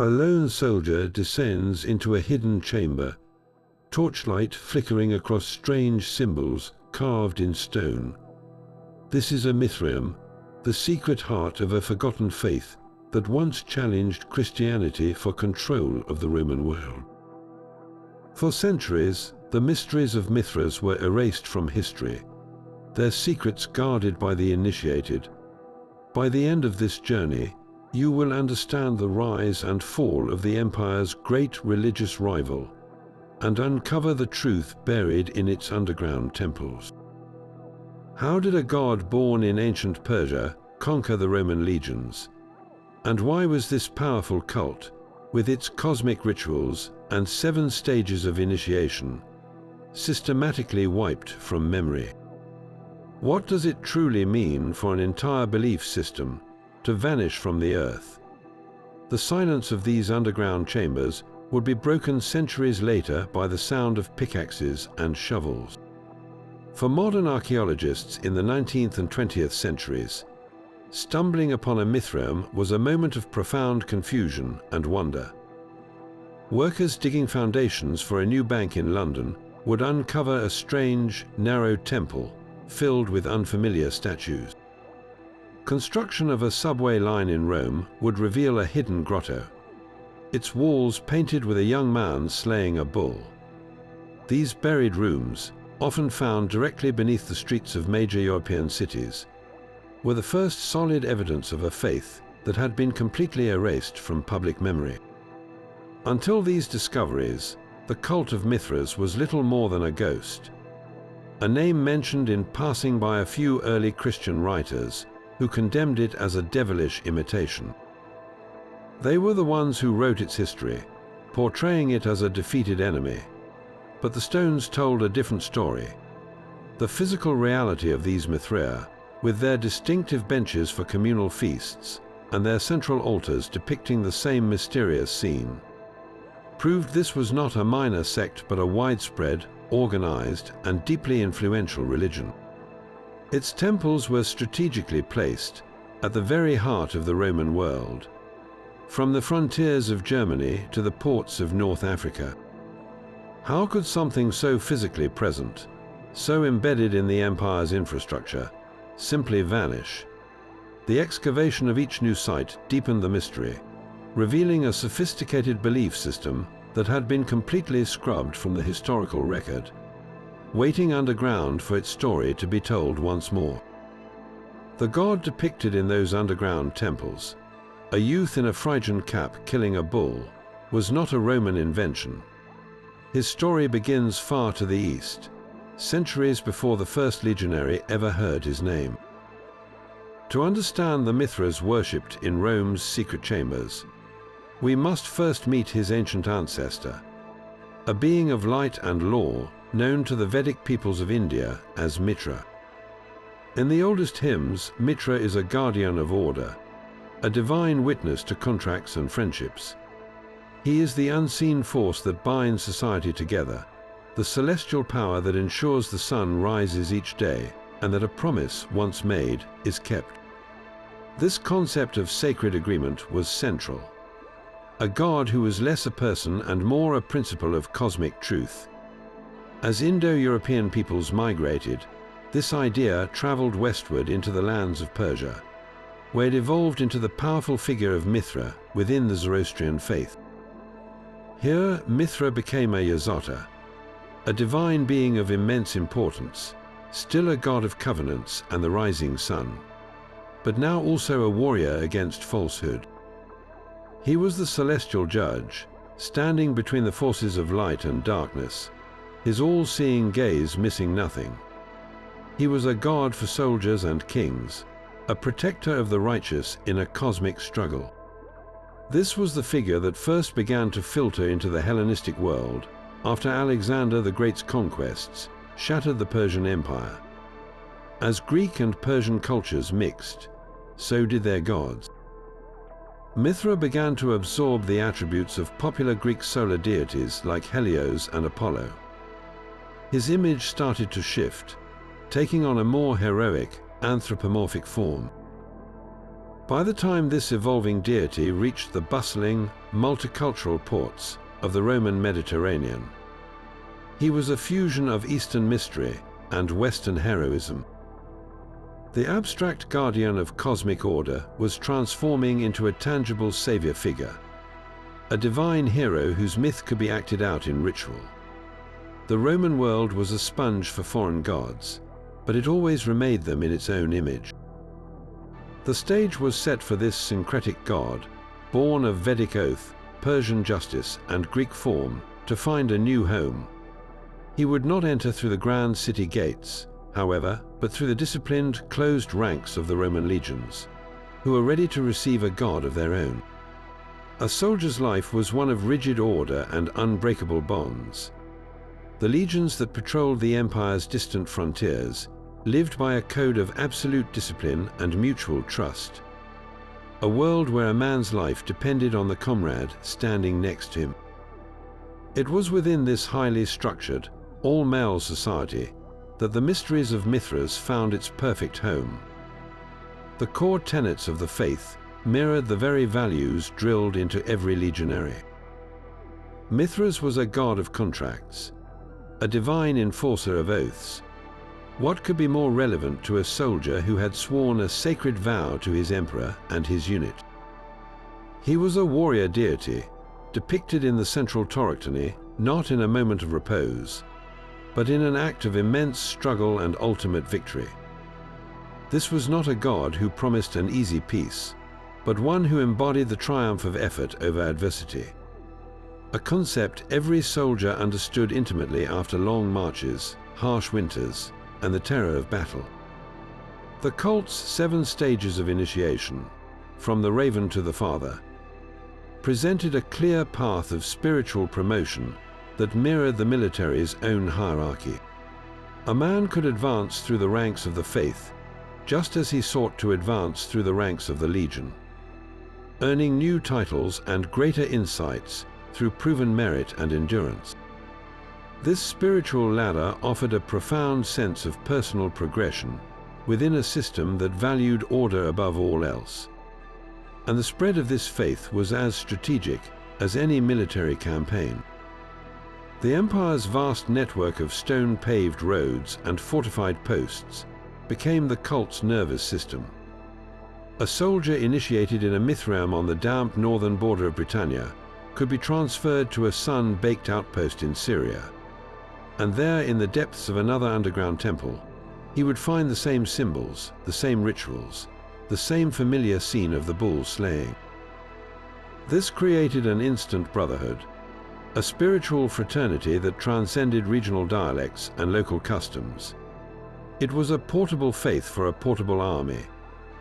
A lone soldier descends into a hidden chamber, torchlight flickering across strange symbols carved in stone. This is a Mithraism, the secret heart of a forgotten faith that once challenged Christianity for control of the Roman world. For centuries, the mysteries of Mithras were erased from history, their secrets guarded by the initiated. By the end of this journey, you will understand the rise and fall of the empire's great religious rival, and uncover the truth buried in its underground temples. How did a god born in ancient Persia conquer the Roman legions? And why was this powerful cult, with its cosmic rituals and 7 stages of initiation, systematically wiped from memory? What does it truly mean for an entire belief system to vanish from the earth? The silence of these underground chambers would be broken centuries later by the sound of pickaxes and shovels. For modern archaeologists in the 19th and 20th centuries, stumbling upon a Mithraism was a moment of profound confusion and wonder. Workers digging foundations for a new bank in London would uncover a strange, narrow temple filled with unfamiliar statues. Construction of a subway line in Rome would reveal a hidden grotto, its walls painted with a young man slaying a bull. These buried rooms, often found directly beneath the streets of major European cities, were the first solid evidence of a faith that had been completely erased from public memory. Until these discoveries, the cult of Mithras was little more than a ghost, a name mentioned in passing by a few early Christian writers who condemned it as a devilish imitation. They were the ones who wrote its history, portraying it as a defeated enemy. But the stones told a different story. The physical reality of these Mithraea, with their distinctive benches for communal feasts and their central altars depicting the same mysterious scene, proved this was not a minor sect but a widespread, organized, and deeply influential religion. Its temples were strategically placed at the very heart of the Roman world, from the frontiers of Germany to the ports of North Africa. How could something so physically present, so embedded in the empire's infrastructure, simply vanish? The excavation of each new site deepened the mystery, revealing a sophisticated belief system that had been completely scrubbed from the historical record, waiting underground for its story to be told once more. The god depicted in those underground temples, a youth in a Phrygian cap killing a bull, was not a Roman invention. His story begins far to the east, centuries before the first legionary ever heard his name. To understand the Mithras worshipped in Rome's secret chambers, we must first meet his ancient ancestor, a being of light and law known to the Vedic peoples of India as Mithra. In the oldest hymns, Mithra is a guardian of order, a divine witness to contracts and friendships. He is the unseen force that binds society together, the celestial power that ensures the sun rises each day and that a promise once made is kept. This concept of sacred agreement was central. A god who was less a person and more a principle of cosmic truth. As Indo-European peoples migrated, this idea traveled westward into the lands of Persia, where it evolved into the powerful figure of Mithra within the Zoroastrian faith. Here, Mithra became a Yazota, a divine being of immense importance, still a god of covenants and the rising sun, but now also a warrior against falsehood. He was the celestial judge, standing between the forces of light and darkness, his all-seeing gaze missing nothing. He was a god for soldiers and kings, a protector of the righteous in a cosmic struggle. This was the figure that first began to filter into the Hellenistic world after Alexander the Great's conquests shattered the Persian Empire. As Greek and Persian cultures mixed, so did their gods. Mithra began to absorb the attributes of popular Greek solar deities like Helios and Apollo. His image started to shift, taking on a more heroic, anthropomorphic form. By the time this evolving deity reached the bustling, multicultural ports of the Roman Mediterranean, he was a fusion of Eastern mystery and Western heroism. The abstract guardian of cosmic order was transforming into a tangible savior figure, a divine hero whose myth could be acted out in ritual. The Roman world was a sponge for foreign gods, but it always remade them in its own image. The stage was set for this syncretic god, born of Vedic oath, Persian justice, and Greek form, to find a new home. He would not enter through the grand city gates, however, but through the disciplined, closed ranks of the Roman legions, who were ready to receive a god of their own. A soldier's life was one of rigid order and unbreakable bonds. The legions that patrolled the empire's distant frontiers lived by a code of absolute discipline and mutual trust. A world where a man's life depended on the comrade standing next to him. It was within this highly structured, all-male society that the mysteries of Mithras found its perfect home. The core tenets of the faith mirrored the very values drilled into every legionary. Mithras was a god of contracts, a divine enforcer of oaths. What could be more relevant to a soldier who had sworn a sacred vow to his emperor and his unit? He was a warrior deity, depicted in the central torchlight, not in a moment of repose, but in an act of immense struggle and ultimate victory. This was not a god who promised an easy peace, but one who embodied the triumph of effort over adversity. A concept every soldier understood intimately after long marches, harsh winters, and the terror of battle. The cult's 7 stages of initiation, from the raven to the father, presented a clear path of spiritual promotion that mirrored the military's own hierarchy. A man could advance through the ranks of the faith, just as he sought to advance through the ranks of the legion, earning new titles and greater insights through proven merit and endurance. This spiritual ladder offered a profound sense of personal progression within a system that valued order above all else. And the spread of this faith was as strategic as any military campaign. The empire's vast network of stone-paved roads and fortified posts became the cult's nervous system. A soldier initiated in a Mithraism on the damp northern border of Britannia could be transferred to a sun-baked outpost in Syria, and there in the depths of another underground temple, he would find the same symbols, the same rituals, the same familiar scene of the bull slaying. This created an instant brotherhood, a spiritual fraternity that transcended regional dialects and local customs. It was a portable faith for a portable army,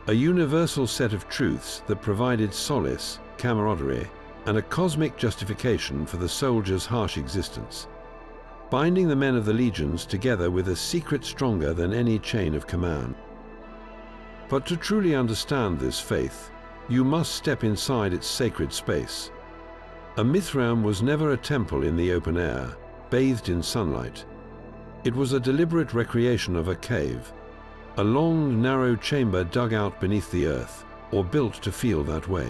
a universal set of truths that provided solace, camaraderie, and a cosmic justification for the soldier's harsh existence, binding the men of the legions together with a secret stronger than any chain of command. But to truly understand this faith, you must step inside its sacred space. A Mithraism was never a temple in the open air, bathed in sunlight. It was a deliberate recreation of a cave, a long, narrow chamber dug out beneath the earth, or built to feel that way.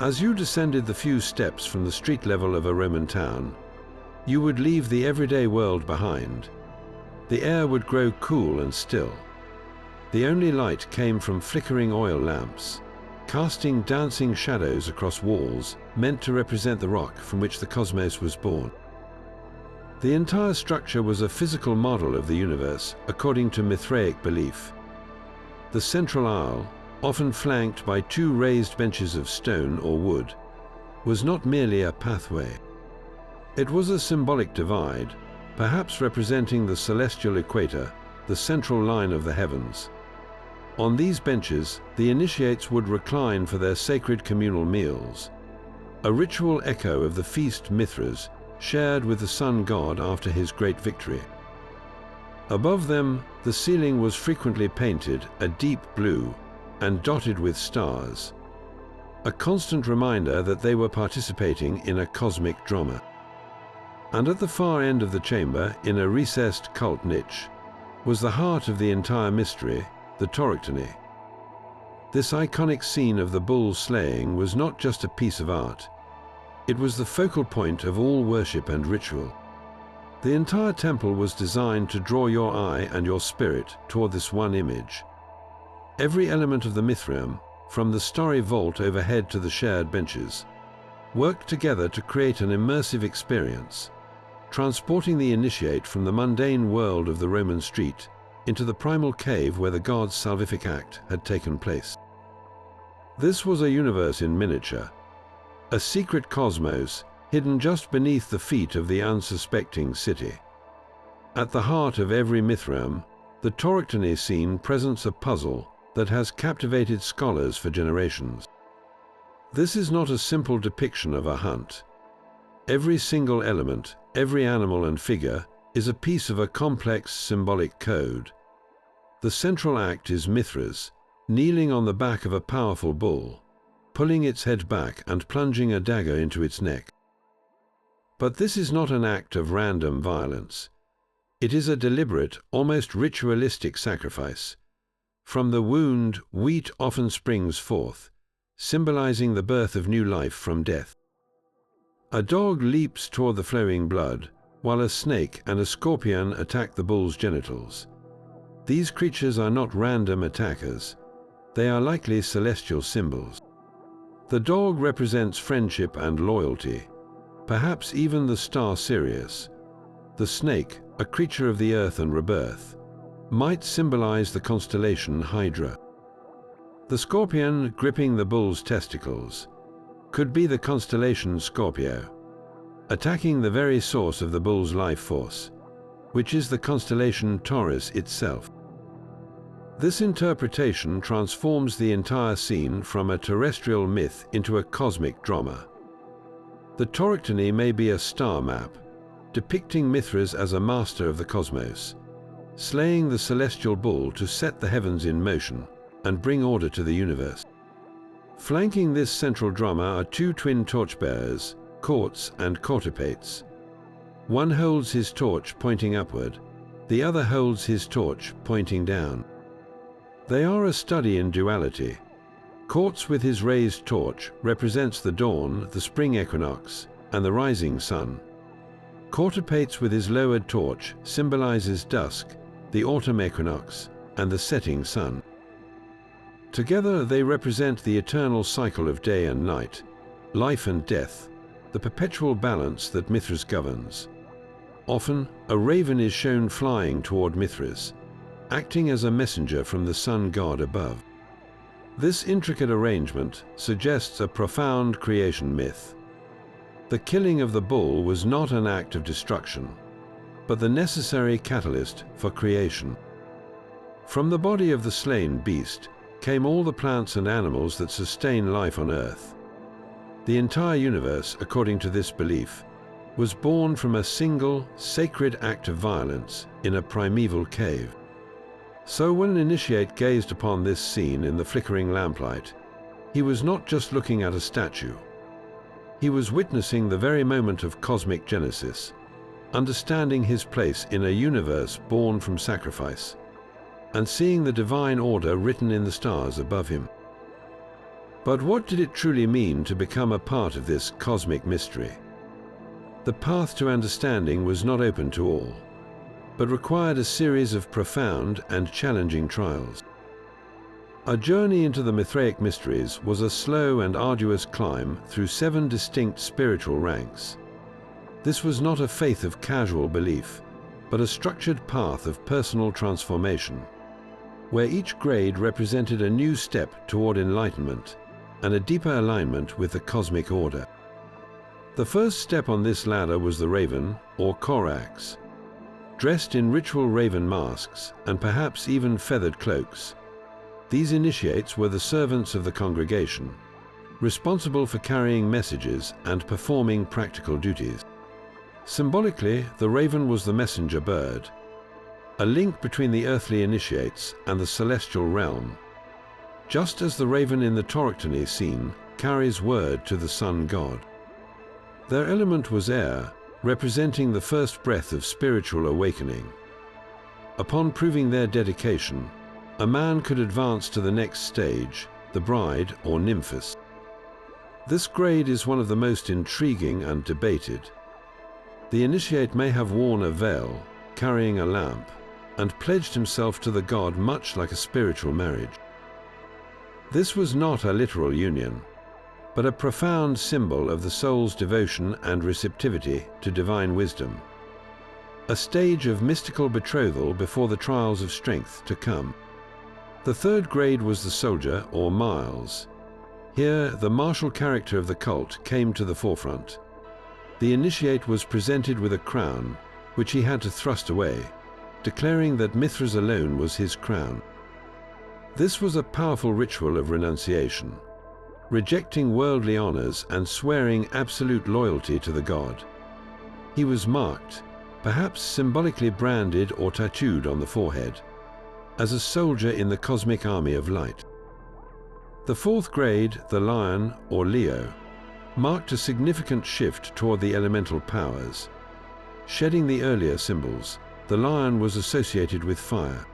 As you descended the few steps from the street level of a Roman town, you would leave the everyday world behind. The air would grow cool and still. The only light came from flickering oil lamps, casting dancing shadows across walls meant to represent the rock from which the cosmos was born. The entire structure was a physical model of the universe according to Mithraic belief. The central aisle, often flanked by 2 raised benches of stone or wood, was not merely a pathway. It was a symbolic divide, perhaps representing the celestial equator, the central line of the heavens. On these benches, the initiates would recline for their sacred communal meals, a ritual echo of the feast Mithras shared with the sun god after his great victory. Above them, the ceiling was frequently painted a deep blue and dotted with stars, a constant reminder that they were participating in a cosmic drama. And at the far end of the chamber, in a recessed cult niche, was the heart of the entire mystery, the torchlight. This iconic scene of the bull slaying was not just a piece of art. It was the focal point of all worship and ritual. The entire temple was designed to draw your eye and your spirit toward this one image. Every element of the Mithraism, from the starry vault overhead to the shared benches, worked together to create an immersive experience, transporting the initiate from the mundane world of the Roman street into the primal cave where the god's salvific act had taken place. This was a universe in miniature, a secret cosmos hidden just beneath the feet of the unsuspecting city. At the heart of every Mithraism, the torchlight scene presents a puzzle that has captivated scholars for generations. This is not a simple depiction of a hunt. Every single element, every animal and figure, is a piece of a complex symbolic code. The central act is Mithras, kneeling on the back of a powerful bull, pulling its head back and plunging a dagger into its neck. But this is not an act of random violence. It is a deliberate, almost ritualistic sacrifice. From the wound, wheat often springs forth, symbolizing the birth of new life from death. A dog leaps toward the flowing blood, while a snake and a scorpion attack the bull's genitals. These creatures are not random attackers. They are likely celestial symbols. The dog represents friendship and loyalty, perhaps even the star Sirius. The snake, a creature of the earth and rebirth, might symbolize the constellation Hydra. The scorpion gripping the bull's testicles could be the constellation Scorpio, attacking the very source of the bull's life force, which is the constellation Taurus itself. This interpretation transforms the entire scene from a terrestrial myth into a cosmic drama. The torchlight may be a star map, depicting Mithras as a master of the cosmos, slaying the celestial bull to set the heavens in motion and bring order to the universe. Flanking this central drama are two twin torchbearers, Quartz and Cortipates. One holds his torch pointing upward, the other holds his torch pointing down. They are a study in duality. Quartz with his raised torch represents the dawn, the spring equinox, and the rising sun. Cortipates with his lowered torch symbolizes dusk, the autumn equinox, and the setting sun. Together they represent the eternal cycle of day and night, life and death, the perpetual balance that Mithras governs. Often, a raven is shown flying toward Mithras, acting as a messenger from the sun god above. This intricate arrangement suggests a profound creation myth. The killing of the bull was not an act of destruction, but the necessary catalyst for creation. From the body of the slain beast came all the plants and animals that sustain life on Earth. The entire universe, according to this belief, was born from a single, sacred act of violence in a primeval cave. So when an initiate gazed upon this scene in the flickering lamplight, he was not just looking at a statue. He was witnessing the very moment of cosmic genesis, understanding his place in a universe born from sacrifice, and seeing the divine order written in the stars above him. But what did it truly mean to become a part of this cosmic mystery? The path to understanding was not open to all, but required a series of profound and challenging trials. A journey into the Mithraic mysteries was a slow and arduous climb through 7 distinct spiritual ranks. This was not a faith of casual belief, but a structured path of personal transformation, where each grade represented a new step toward enlightenment and a deeper alignment with the cosmic order. The first step on this ladder was the raven, or Korax. Dressed in ritual raven masks and perhaps even feathered cloaks, these initiates were the servants of the congregation, responsible for carrying messages and performing practical duties. Symbolically, the raven was the messenger bird, a link between the earthly initiates and the celestial realm, just as the raven in the torchlight scene carries word to the sun god. Their element was air, representing the first breath of spiritual awakening. Upon proving their dedication, a man could advance to the next stage, the bride or nymphus. This grade is one of the most intriguing and debated. The initiate may have worn a veil, carrying a lamp, and pledged himself to the god much like a spiritual marriage. This was not a literal union, but a profound symbol of the soul's devotion and receptivity to divine wisdom. A stage of mystical betrothal before the trials of strength to come. The third grade was the soldier, or miles. Here, the martial character of the cult came to the forefront. The initiate was presented with a crown, which he had to thrust away, declaring that Mithras alone was his crown. This was a powerful ritual of renunciation, rejecting worldly honors and swearing absolute loyalty to the god. He was marked, perhaps symbolically branded or tattooed on the forehead, as a soldier in the cosmic army of light. The fourth grade, the lion or Leo, marked a significant shift toward the elemental powers. Shedding the earlier symbols, the lion was associated with fire.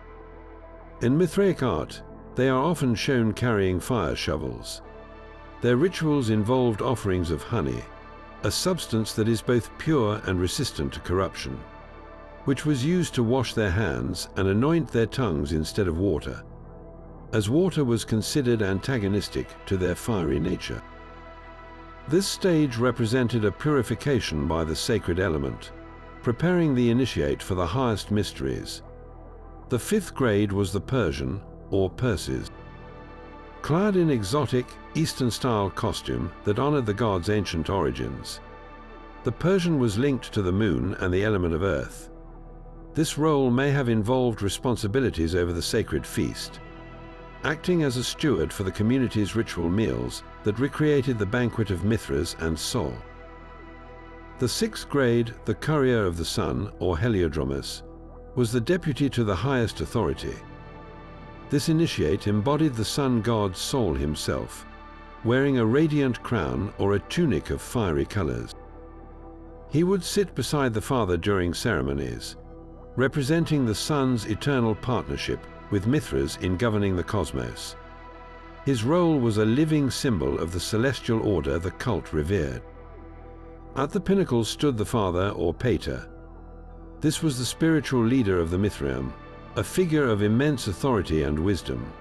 In Mithraic art, they are often shown carrying fire shovels. Their rituals involved offerings of honey, a substance that is both pure and resistant to corruption, which was used to wash their hands and anoint their tongues instead of water, as water was considered antagonistic to their fiery nature. This stage represented a purification by the sacred element, preparing the initiate for the highest mysteries. The fifth grade was the Persian, or Perses. Clad in exotic, Eastern-style costume that honored the god's ancient origins, the Persian was linked to the moon and the element of earth. This role may have involved responsibilities over the sacred feast, acting as a steward for the community's ritual meals that recreated the banquet of Mithras and Sol. The sixth grade, the courier of the sun, or Heliodromus, was the deputy to the highest authority. This initiate embodied the sun god Sol himself, wearing a radiant crown or a tunic of fiery colors. He would sit beside the father during ceremonies, representing the sun's eternal partnership with Mithras in governing the cosmos. His role was a living symbol of the celestial order the cult revered. At the pinnacle stood the father, or Pater. This was the spiritual leader of the Mithraism, a figure of immense authority and wisdom.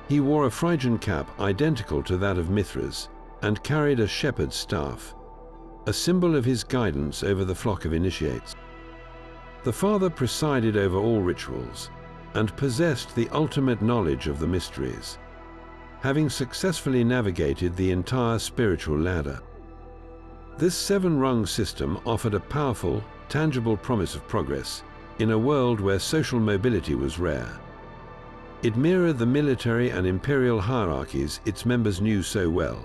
He wore a Phrygian cap identical to that of Mithras and carried a shepherd's staff, a symbol of his guidance over the flock of initiates. The father presided over all rituals and possessed the ultimate knowledge of the mysteries, having successfully navigated the entire spiritual ladder. This seven-rung system offered a powerful, tangible promise of progress in a world where social mobility was rare. It mirrored the military and imperial hierarchies its members knew so well,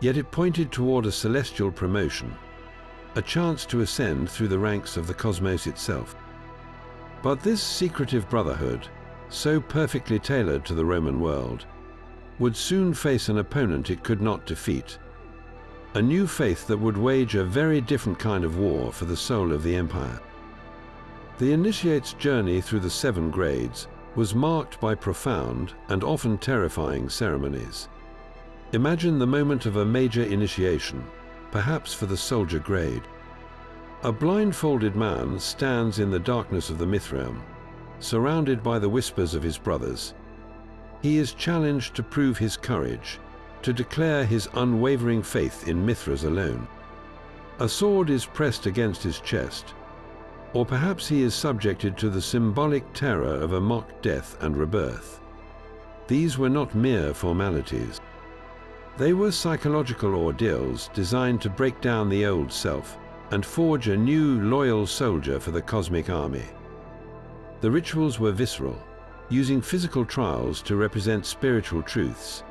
yet it pointed toward a celestial promotion, a chance to ascend through the ranks of the cosmos itself. But this secretive brotherhood, so perfectly tailored to the Roman world, would soon face an opponent it could not defeat, a new faith that would wage a very different kind of war for the soul of the empire. The initiate's journey through the seven grades was marked by profound and often terrifying ceremonies. Imagine the moment of a major initiation, perhaps for the soldier grade. A blindfolded man stands in the darkness of the Mithraism, surrounded by the whispers of his brothers. He is challenged to prove his courage, to declare his unwavering faith in Mithras alone. A sword is pressed against his chest, or perhaps he is subjected to the symbolic terror of a mock death and rebirth. These were not mere formalities. They were psychological ordeals designed to break down the old self and forge a new, loyal soldier for the cosmic army. The rituals were visceral, using physical trials to represent spiritual truths,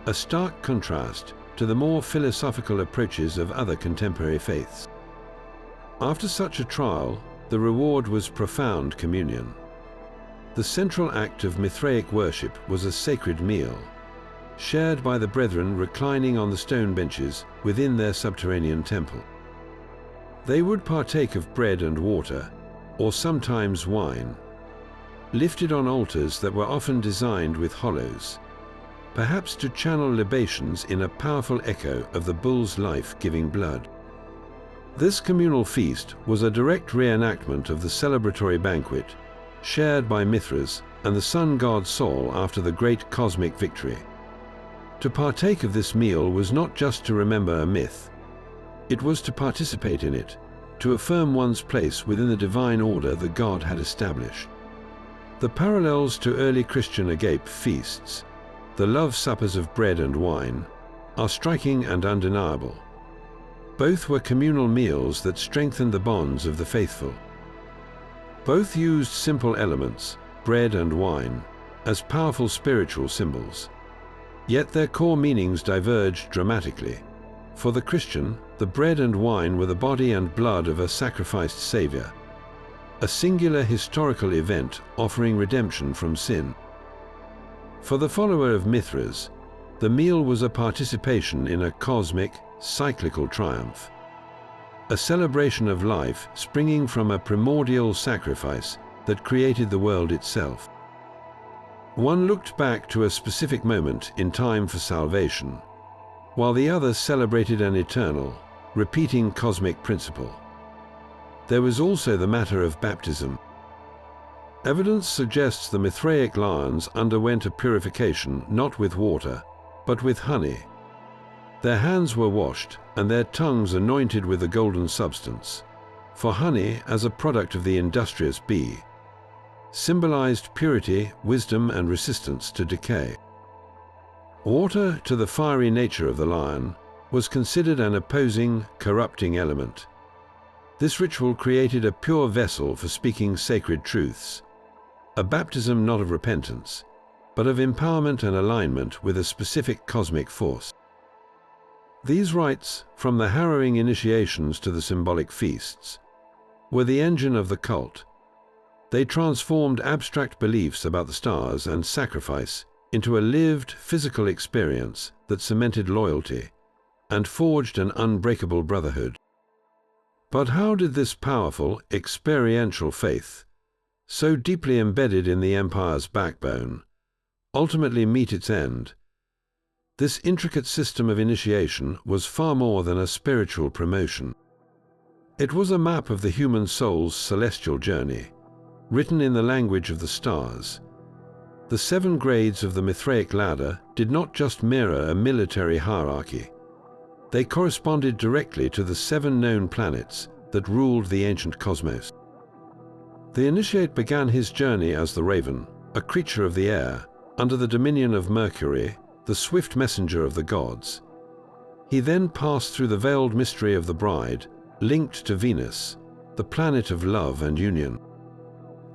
a stark contrast to the more philosophical approaches of other contemporary faiths. After such a trial, the reward was profound communion. The central act of Mithraic worship was a sacred meal, shared by the brethren reclining on the stone benches within their subterranean temple. They would partake of bread and water, or sometimes wine, lifted on altars that were often designed with hollows. perhaps to channel libations in a powerful echo of the bull's life-giving blood. This communal feast was a direct reenactment of the celebratory banquet shared by Mithras and the sun god Sol after the great cosmic victory. To partake of this meal was not just to remember a myth, it was to participate in it, to affirm one's place within the divine order that God had established. The parallels to early Christian agape feasts, the love suppers of bread and wine, are striking and undeniable. Both were communal meals that strengthened the bonds of the faithful. Both used simple elements, bread and wine, as powerful spiritual symbols. Yet their core meanings diverged dramatically. For the Christian, the bread and wine were the body and blood of a sacrificed Savior, a singular historical event offering redemption from sin. For the follower of Mithras, the meal was a participation in a cosmic, cyclical triumph, a celebration of life springing from a primordial sacrifice that created the world itself. One looked back to a specific moment in time for salvation, while the other celebrated an eternal, repeating cosmic principle. There was also the matter of baptism. Evidence suggests the Mithraic lions underwent a purification not with water, but with honey. Their hands were washed and their tongues anointed with a golden substance, for honey, as a product of the industrious bee, symbolized purity, wisdom, and resistance to decay. Water, to the fiery nature of the lion, was considered an opposing, corrupting element. This ritual created a pure vessel for speaking sacred truths, a baptism not of repentance, but of empowerment and alignment with a specific cosmic force. These rites, from the harrowing initiations to the symbolic feasts, were the engine of the cult. They transformed abstract beliefs about the stars and sacrifice into a lived, physical experience that cemented loyalty and forged an unbreakable brotherhood. But how did this powerful, experiential faith, so deeply embedded in the empire's backbone, ultimately meet its end? This intricate system of initiation was far more than a spiritual promotion. It was a map of the human soul's celestial journey, written in the language of the stars. The 7 grades of the Mithraic ladder did not just mirror a military hierarchy. They corresponded directly to the 7 known planets that ruled the ancient cosmos. The initiate began his journey as the Raven, a creature of the air, under the dominion of Mercury, the swift messenger of the gods. He then passed through the veiled mystery of the bride, linked to Venus, the planet of love and union.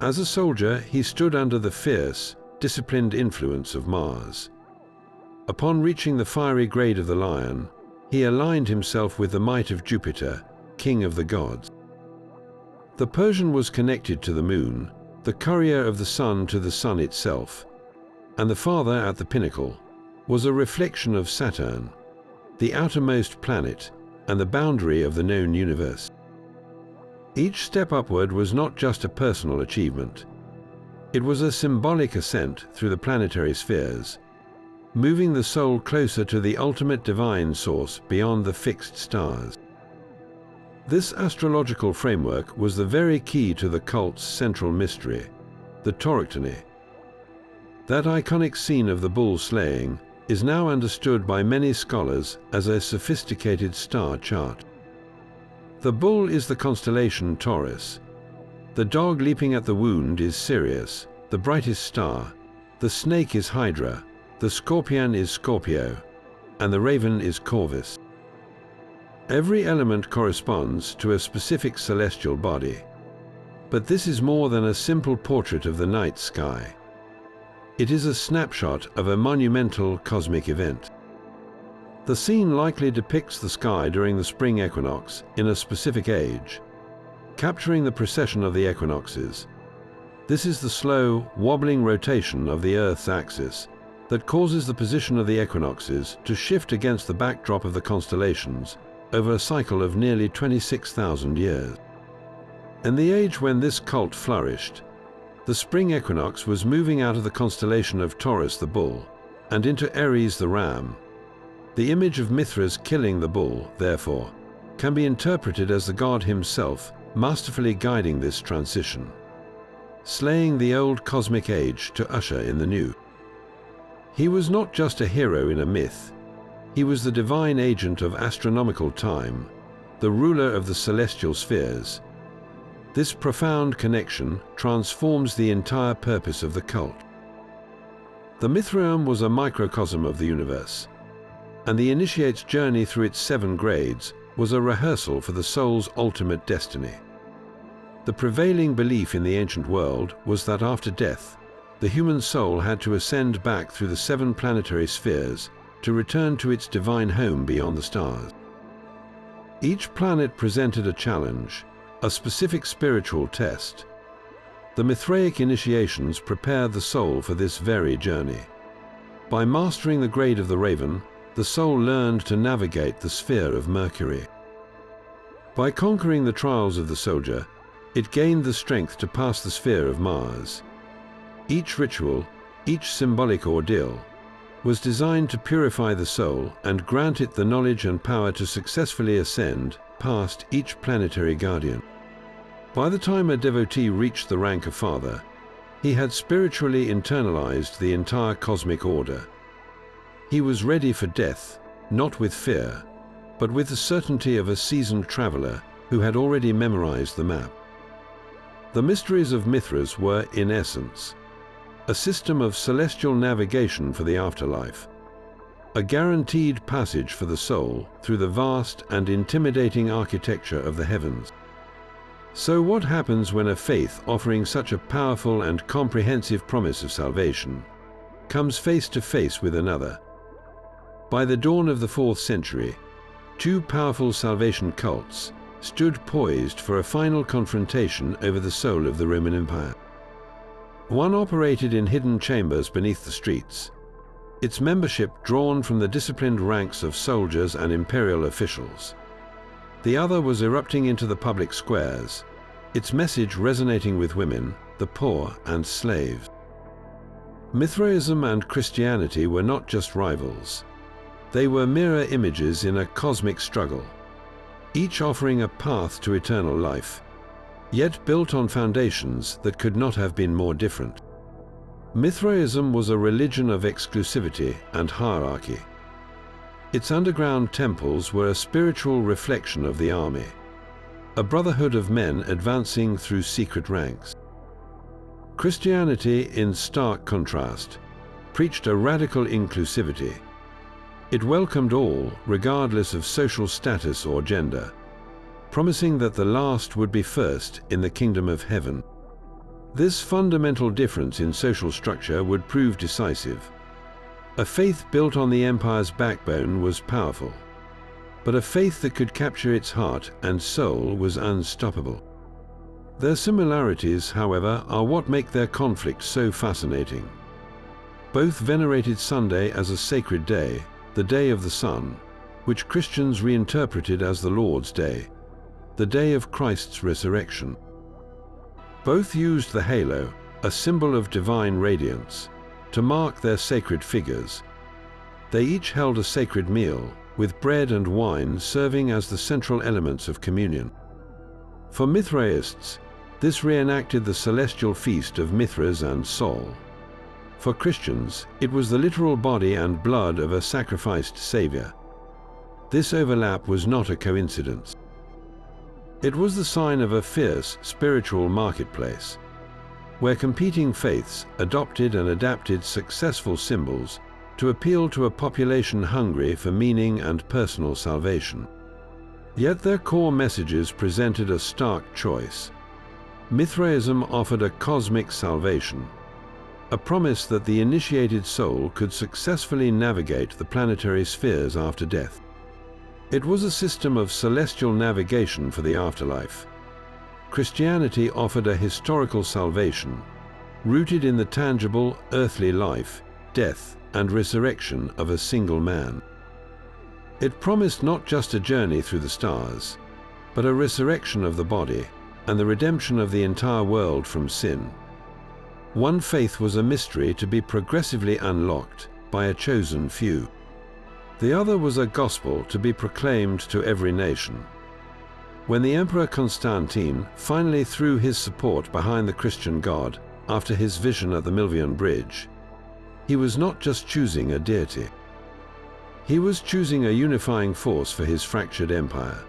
As a soldier, he stood under the fierce, disciplined influence of Mars. Upon reaching the fiery grade of the lion, he aligned himself with the might of Jupiter, king of the gods. The Persian was connected to the moon, the courier of the sun to the sun itself, and the father at the pinnacle was a reflection of Saturn, the outermost planet and the boundary of the known universe. Each step upward was not just a personal achievement. It was a symbolic ascent through the planetary spheres, moving the soul closer to the ultimate divine source beyond the fixed stars. This astrological framework was the very key to the cult's central mystery, the torchlight. That iconic scene of the bull slaying is now understood by many scholars as a sophisticated star chart. The bull is the constellation Taurus. The dog leaping at the wound is Sirius, the brightest star. The snake is Hydra, the scorpion is Scorpio, and the raven is Corvus. Every element corresponds to a specific celestial body. But this is more than a simple portrait of the night sky. It is a snapshot of a monumental cosmic event. The scene likely depicts the sky during the spring equinox in a specific age, capturing the precession of the equinoxes. This is the slow, wobbling rotation of the Earth's axis that causes the position of the equinoxes to shift against the backdrop of the constellations over a cycle of nearly 26,000 years. In the age when this cult flourished, the spring equinox was moving out of the constellation of Taurus the bull and into Aries the ram. The image of Mithras killing the bull, therefore, can be interpreted as the god himself masterfully guiding this transition, slaying the old cosmic age to usher in the new. He was not just a hero in a myth, he was the divine agent of astronomical time, the ruler of the celestial spheres. This profound connection transforms the entire purpose of the cult. The Mithraism was a microcosm of the universe, and the initiate's journey through its 7 grades was a rehearsal for the soul's ultimate destiny. The prevailing belief in the ancient world was that after death, the human soul had to ascend back through the 7 planetary spheres to return to its divine home beyond the stars. Each planet presented a challenge, a specific spiritual test. The Mithraic initiations prepared the soul for this very journey. By mastering the grade of the raven, the soul learned to navigate the sphere of Mercury. By conquering the trials of the soldier, it gained the strength to pass the sphere of Mars. Each ritual, each symbolic ordeal, was designed to purify the soul and grant it the knowledge and power to successfully ascend past each planetary guardian. By the time a devotee reached the rank of father, he had spiritually internalized the entire cosmic order. He was ready for death, not with fear, but with the certainty of a seasoned traveler who had already memorized the map. The mysteries of Mithras were, in essence, a system of celestial navigation for the afterlife, a guaranteed passage for the soul through the vast and intimidating architecture of the heavens. So what happens when a faith offering such a powerful and comprehensive promise of salvation comes face to face with another? By the dawn of the 4th century, 2 powerful salvation cults stood poised for a final confrontation over the soul of the Roman Empire. One operated in hidden chambers beneath the streets, its membership drawn from the disciplined ranks of soldiers and imperial officials. The other was erupting into the public squares, its message resonating with women, the poor, and slaves. Mithraism and Christianity were not just rivals. They were mirror images in a cosmic struggle, each offering a path to eternal life, yet built on foundations that could not have been more different. Mithraism was a religion of exclusivity and hierarchy. Its underground temples were a spiritual reflection of the army, a brotherhood of men advancing through secret ranks. Christianity, in stark contrast, preached a radical inclusivity. It welcomed all, regardless of social status or gender, promising that the last would be first in the kingdom of heaven. This fundamental difference in social structure would prove decisive. A faith built on the empire's backbone was powerful, but a faith that could capture its heart and soul was unstoppable. Their similarities, however, are what make their conflict so fascinating. Both venerated Sunday as a sacred day, the Day of the Sun, which Christians reinterpreted as the Lord's Day, the day of Christ's resurrection. Both used the halo, a symbol of divine radiance, to mark their sacred figures. They each held a sacred meal, with bread and wine serving as the central elements of communion. For Mithraists, this reenacted the celestial feast of Mithras and Sol. For Christians, it was the literal body and blood of a sacrificed Savior. This overlap was not a coincidence. It was the sign of a fierce spiritual marketplace, where competing faiths adopted and adapted successful symbols to appeal to a population hungry for meaning and personal salvation. Yet their core messages presented a stark choice. Mithraism offered a cosmic salvation, a promise that the initiated soul could successfully navigate the planetary spheres after death. It was a system of celestial navigation for the afterlife. Christianity offered a historical salvation, rooted in the tangible, earthly life, death, and resurrection of a single man. It promised not just a journey through the stars, but a resurrection of the body and the redemption of the entire world from sin. One faith was a mystery to be progressively unlocked, by a chosen few. The other was a gospel to be proclaimed to every nation. When the Emperor Constantine finally threw his support behind the Christian God after his vision at the Milvian Bridge, he was not just choosing a deity. He was choosing a unifying force for his fractured empire.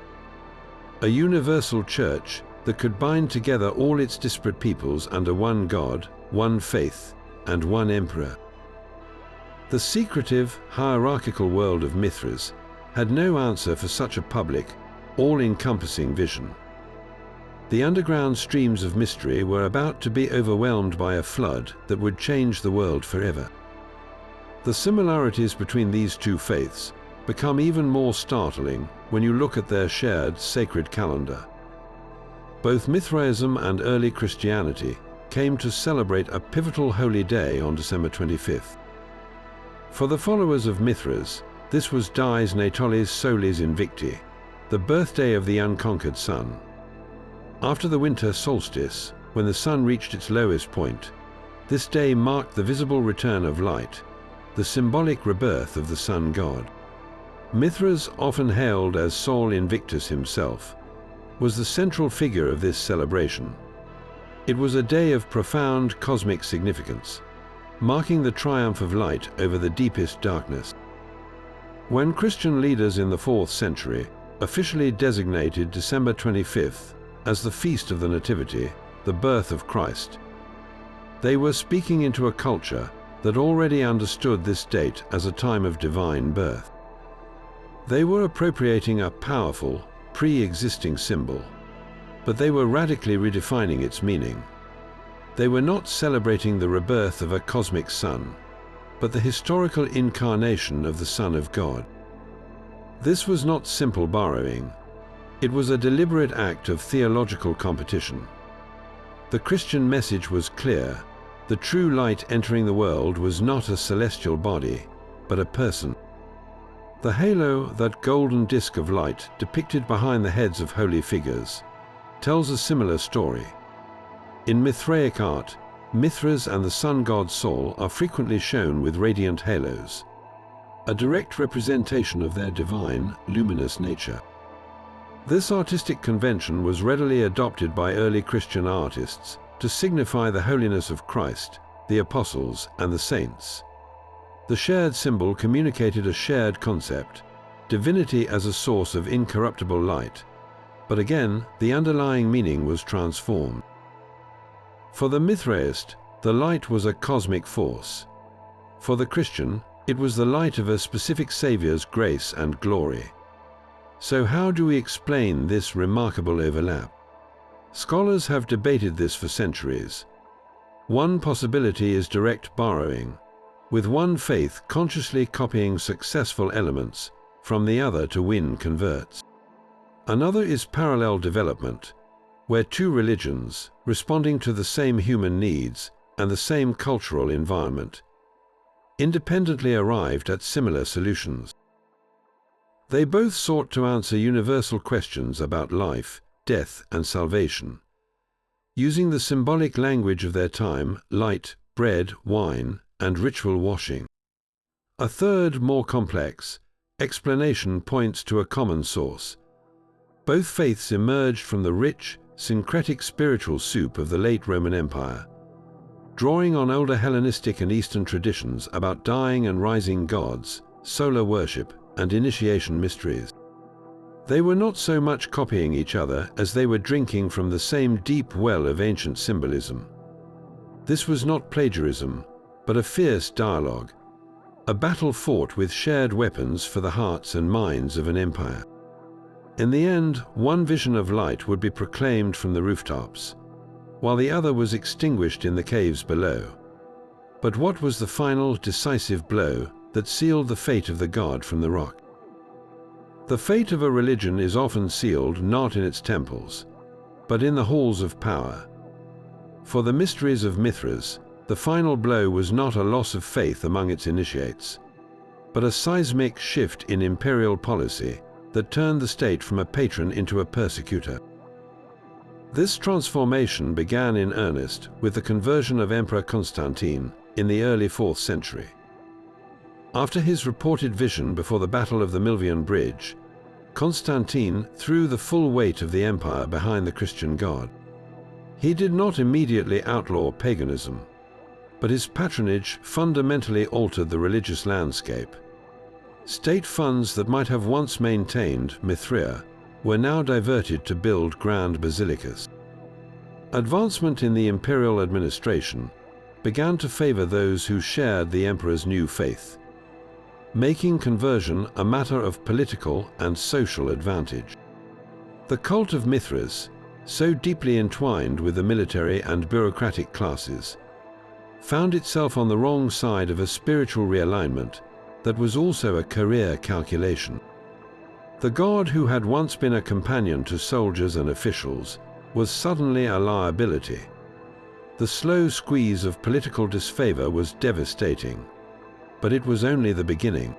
A universal church that could bind together all its disparate peoples under one God, one faith, and one emperor. The secretive, hierarchical world of Mithras had no answer for such a public, all-encompassing vision. The underground streams of mystery were about to be overwhelmed by a flood that would change the world forever. The similarities between these two faiths become even more startling when you look at their shared sacred calendar. Both Mithraism and early Christianity came to celebrate a pivotal holy day on December 25th. For the followers of Mithras, this was Dies Natalis Solis Invicti, the birthday of the unconquered sun. After the winter solstice, when the sun reached its lowest point, this day marked the visible return of light, the symbolic rebirth of the sun god. Mithras, often hailed as Sol Invictus himself, was the central figure of this celebration. It was a day of profound cosmic significance, marking the triumph of light over the deepest darkness. When Christian leaders in the 4th century officially designated December 25th as the Feast of the Nativity, the birth of Christ, they were speaking into a culture that already understood this date as a time of divine birth. They were appropriating a powerful, pre-existing symbol, but they were radically redefining its meaning. They were not celebrating the rebirth of a cosmic sun, but the historical incarnation of the Son of God. This was not simple borrowing. It was a deliberate act of theological competition. The Christian message was clear. The true light entering the world was not a celestial body, but a person. The halo, that golden disk of light depicted behind the heads of holy figures, tells a similar story. In Mithraic art, Mithras and the sun god Sol are frequently shown with radiant halos, a direct representation of their divine, luminous nature. This artistic convention was readily adopted by early Christian artists to signify the holiness of Christ, the apostles, and the saints. The shared symbol communicated a shared concept, divinity as a source of incorruptible light, but again, the underlying meaning was transformed. For the Mithraist, the light was a cosmic force. For the Christian, it was the light of a specific Savior's grace and glory. So how do we explain this remarkable overlap? Scholars have debated this for centuries. One possibility is direct borrowing, with one faith consciously copying successful elements from the other to win converts. Another is parallel development, where two religions, responding to the same human needs and the same cultural environment, independently arrived at similar solutions. They both sought to answer universal questions about life, death, and salvation, using the symbolic language of their time: light, bread, wine, and ritual washing. A third, more complex, explanation points to a common source. Both faiths emerged from the rich, syncretic spiritual soup of the late Roman Empire, drawing on older Hellenistic and Eastern traditions about dying and rising gods, solar worship, and initiation mysteries. They were not so much copying each other as they were drinking from the same deep well of ancient symbolism. This was not plagiarism, but a fierce dialogue, a battle fought with shared weapons for the hearts and minds of an empire. In the end, one vision of light would be proclaimed from the rooftops, while the other was extinguished in the caves below. But what was the final, decisive blow that sealed the fate of the god from the rock? The fate of a religion is often sealed not in its temples, but in the halls of power. For the mysteries of Mithras, the final blow was not a loss of faith among its initiates, but a seismic shift in imperial policy that turned the state from a patron into a persecutor. This transformation began in earnest with the conversion of Emperor Constantine in the early 4th century. After his reported vision before the Battle of the Milvian Bridge, Constantine threw the full weight of the empire behind the Christian god. He did not immediately outlaw paganism, but his patronage fundamentally altered the religious landscape. State funds that might have once maintained Mithraea were now diverted to build grand basilicas. Advancement in the imperial administration began to favor those who shared the emperor's new faith, making conversion a matter of political and social advantage. The cult of Mithras, so deeply entwined with the military and bureaucratic classes, found itself on the wrong side of a spiritual realignment that was also a career calculation. The god who had once been a companion to soldiers and officials was suddenly a liability. The slow squeeze of political disfavor was devastating, but it was only the beginning.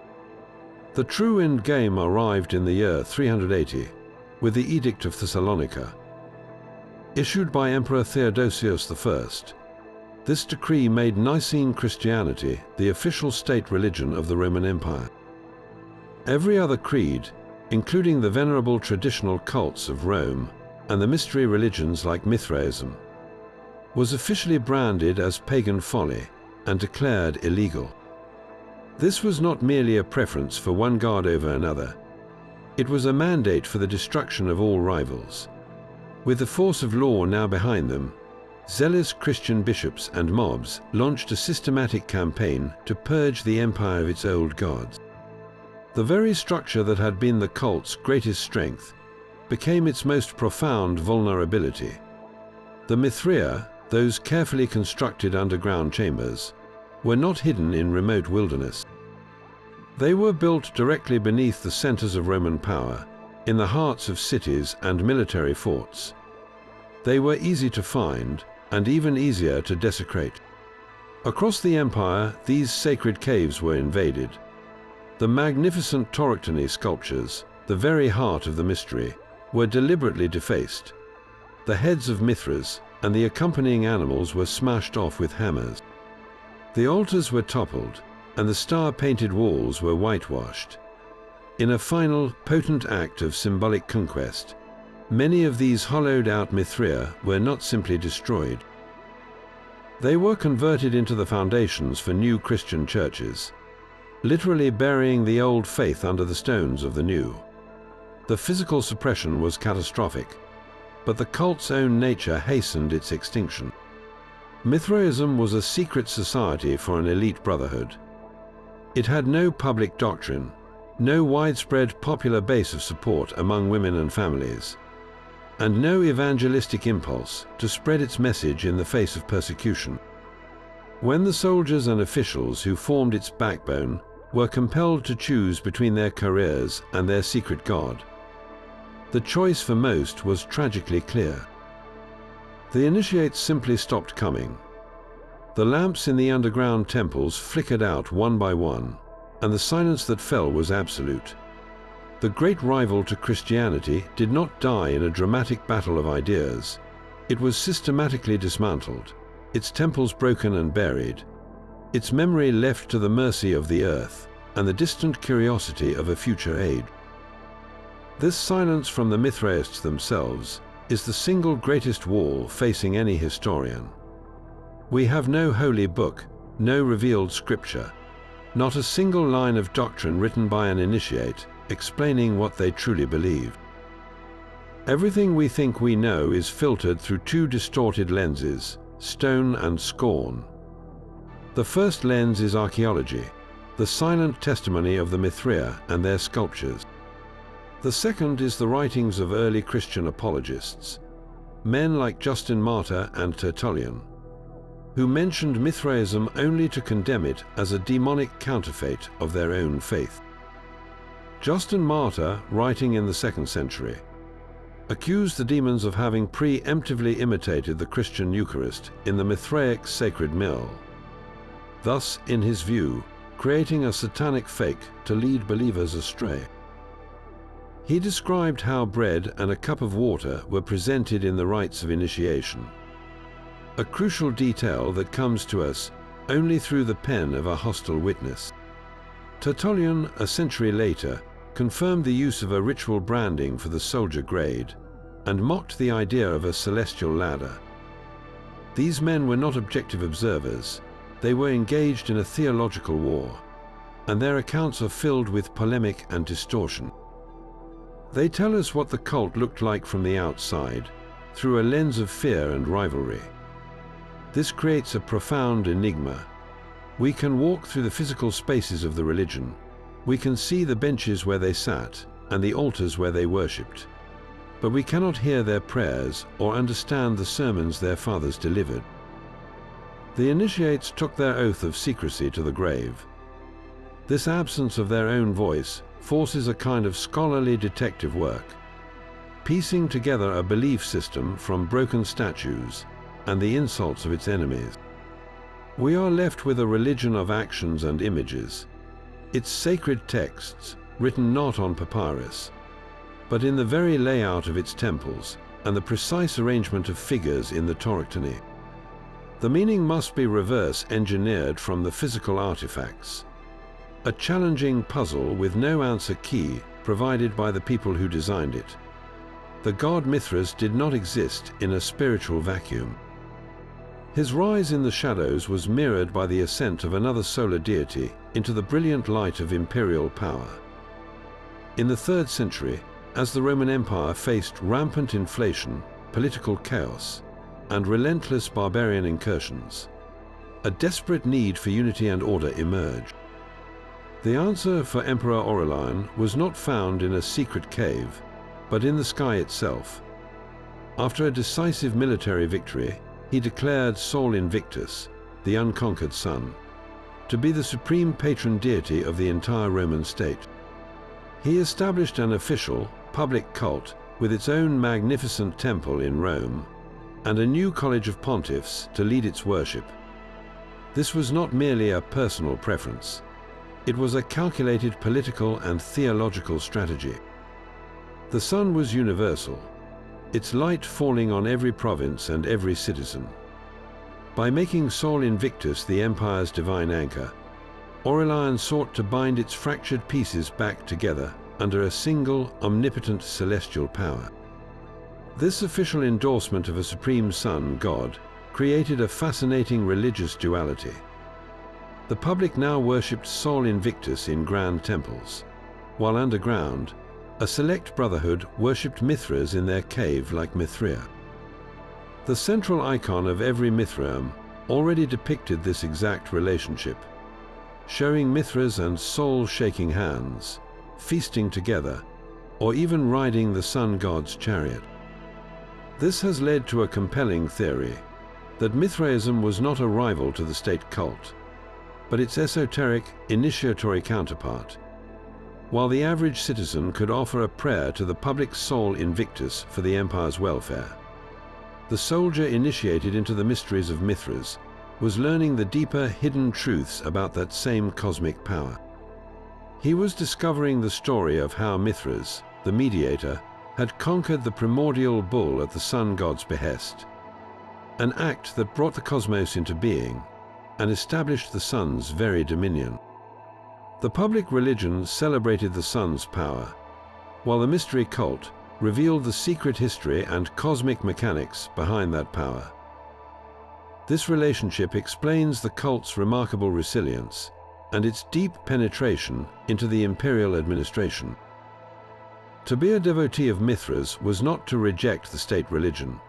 The true end game arrived in the year 380 with the Edict of Thessalonica. Issued by Emperor Theodosius I, this decree made Nicene Christianity the official state religion of the Roman Empire. Every other creed, including the venerable traditional cults of Rome and the mystery religions like Mithraism, was officially branded as pagan folly and declared illegal. This was not merely a preference for one god over another. It was a mandate for the destruction of all rivals. With the force of law now behind them, zealous Christian bishops and mobs launched a systematic campaign to purge the empire of its old gods. The very structure that had been the cult's greatest strength became its most profound vulnerability. The Mithraea, those carefully constructed underground chambers, were not hidden in remote wilderness. They were built directly beneath the centers of Roman power, in the hearts of cities and military forts. They were easy to find and even easier to desecrate. Across the empire, these sacred caves were invaded. The magnificent Torchlight sculptures, the very heart of the mystery, were deliberately defaced. The heads of Mithras and the accompanying animals were smashed off with hammers. The altars were toppled, and the star-painted walls were whitewashed. In a final, potent act of symbolic conquest, many of these hollowed-out Mithraea were not simply destroyed. They were converted into the foundations for new Christian churches, literally burying the old faith under the stones of the new. The physical suppression was catastrophic, but the cult's own nature hastened its extinction. Mithraism was a secret society for an elite brotherhood. It had no public doctrine, no widespread popular base of support among women and families, and no evangelistic impulse to spread its message in the face of persecution. When the soldiers and officials who formed its backbone were compelled to choose between their careers and their secret god, the choice for most was tragically clear. The initiates simply stopped coming. The lamps in the underground temples flickered out one by one, and the silence that fell was absolute. The great rival to Christianity did not die in a dramatic battle of ideas. It was systematically dismantled, its temples broken and buried, its memory left to the mercy of the earth and the distant curiosity of a future age. This silence from the Mithraists themselves is the single greatest wall facing any historian. We have no holy book, no revealed scripture, not a single line of doctrine written by an initiate explaining what they truly believed. Everything we think we know is filtered through two distorted lenses, stone and scorn. The first lens is archaeology, the silent testimony of the Mithraea and their sculptures. The second is the writings of early Christian apologists, men like Justin Martyr and Tertullian, who mentioned Mithraism only to condemn it as a demonic counterfeit of their own faith. Justin Martyr, writing in the 2nd century, accused the demons of having preemptively imitated the Christian Eucharist in the Mithraic sacred mill, thus, in his view, creating a satanic fake to lead believers astray. He described how bread and a cup of water were presented in the rites of initiation, a crucial detail that comes to us only through the pen of a hostile witness. Tertullian, a century later, confirmed the use of a ritual branding for the soldier grade and mocked the idea of a celestial ladder. These men were not objective observers, they were engaged in a theological war, and their accounts are filled with polemic and distortion. They tell us what the cult looked like from the outside, through a lens of fear and rivalry. This creates a profound enigma. We can walk through the physical spaces of the religion. We can see the benches where they sat and the altars where they worshipped. But we cannot hear their prayers or understand the sermons their fathers delivered. The initiates took their oath of secrecy to the grave. This absence of their own voice forces a kind of scholarly detective work, piecing together a belief system from broken statues and the insults of its enemies. We are left with a religion of actions and images, its sacred texts written not on papyrus, but in the very layout of its temples and the precise arrangement of figures in the torchlight. The meaning must be reverse engineered from the physical artifacts, a challenging puzzle with no answer key provided by the people who designed it. The god Mithras did not exist in a spiritual vacuum. His rise in the shadows was mirrored by the ascent of another solar deity into the brilliant light of imperial power. In the 3rd century, as the Roman Empire faced rampant inflation, political chaos, and relentless barbarian incursions, a desperate need for unity and order emerged. The answer for Emperor Aurelian was not found in a secret cave, but in the sky itself. After a decisive military victory, he declared Sol Invictus, the unconquered sun, to be the supreme patron deity of the entire Roman state. He established an official, public cult with its own magnificent temple in Rome and a new college of pontiffs to lead its worship. This was not merely a personal preference. It was a calculated political and theological strategy. The sun was universal, its light falling on every province and every citizen. By making Sol Invictus the empire's divine anchor, Aurelian sought to bind its fractured pieces back together under a single, omnipotent celestial power. This official endorsement of a supreme sun, God, created a fascinating religious duality. The public now worshipped Sol Invictus in grand temples, while underground, a select brotherhood worshipped Mithras in their cave like Mithraea. The central icon of every Mithraism already depicted this exact relationship, showing Mithras and Sol shaking hands, feasting together, or even riding the sun god's chariot. This has led to a compelling theory that Mithraism was not a rival to the state cult, but its esoteric, initiatory counterpart. While the average citizen could offer a prayer to the public Sol Invictus for the empire's welfare, the soldier initiated into the mysteries of Mithras was learning the deeper hidden truths about that same cosmic power. He was discovering the story of how Mithras, the mediator, had conquered the primordial bull at the sun god's behest, an act that brought the cosmos into being and established the sun's very dominion. The public religion celebrated the sun's power, while the mystery cult revealed the secret history and cosmic mechanics behind that power. This relationship explains the cult's remarkable resilience and its deep penetration into the imperial administration. To be a devotee of Mithras was not to reject the state religion,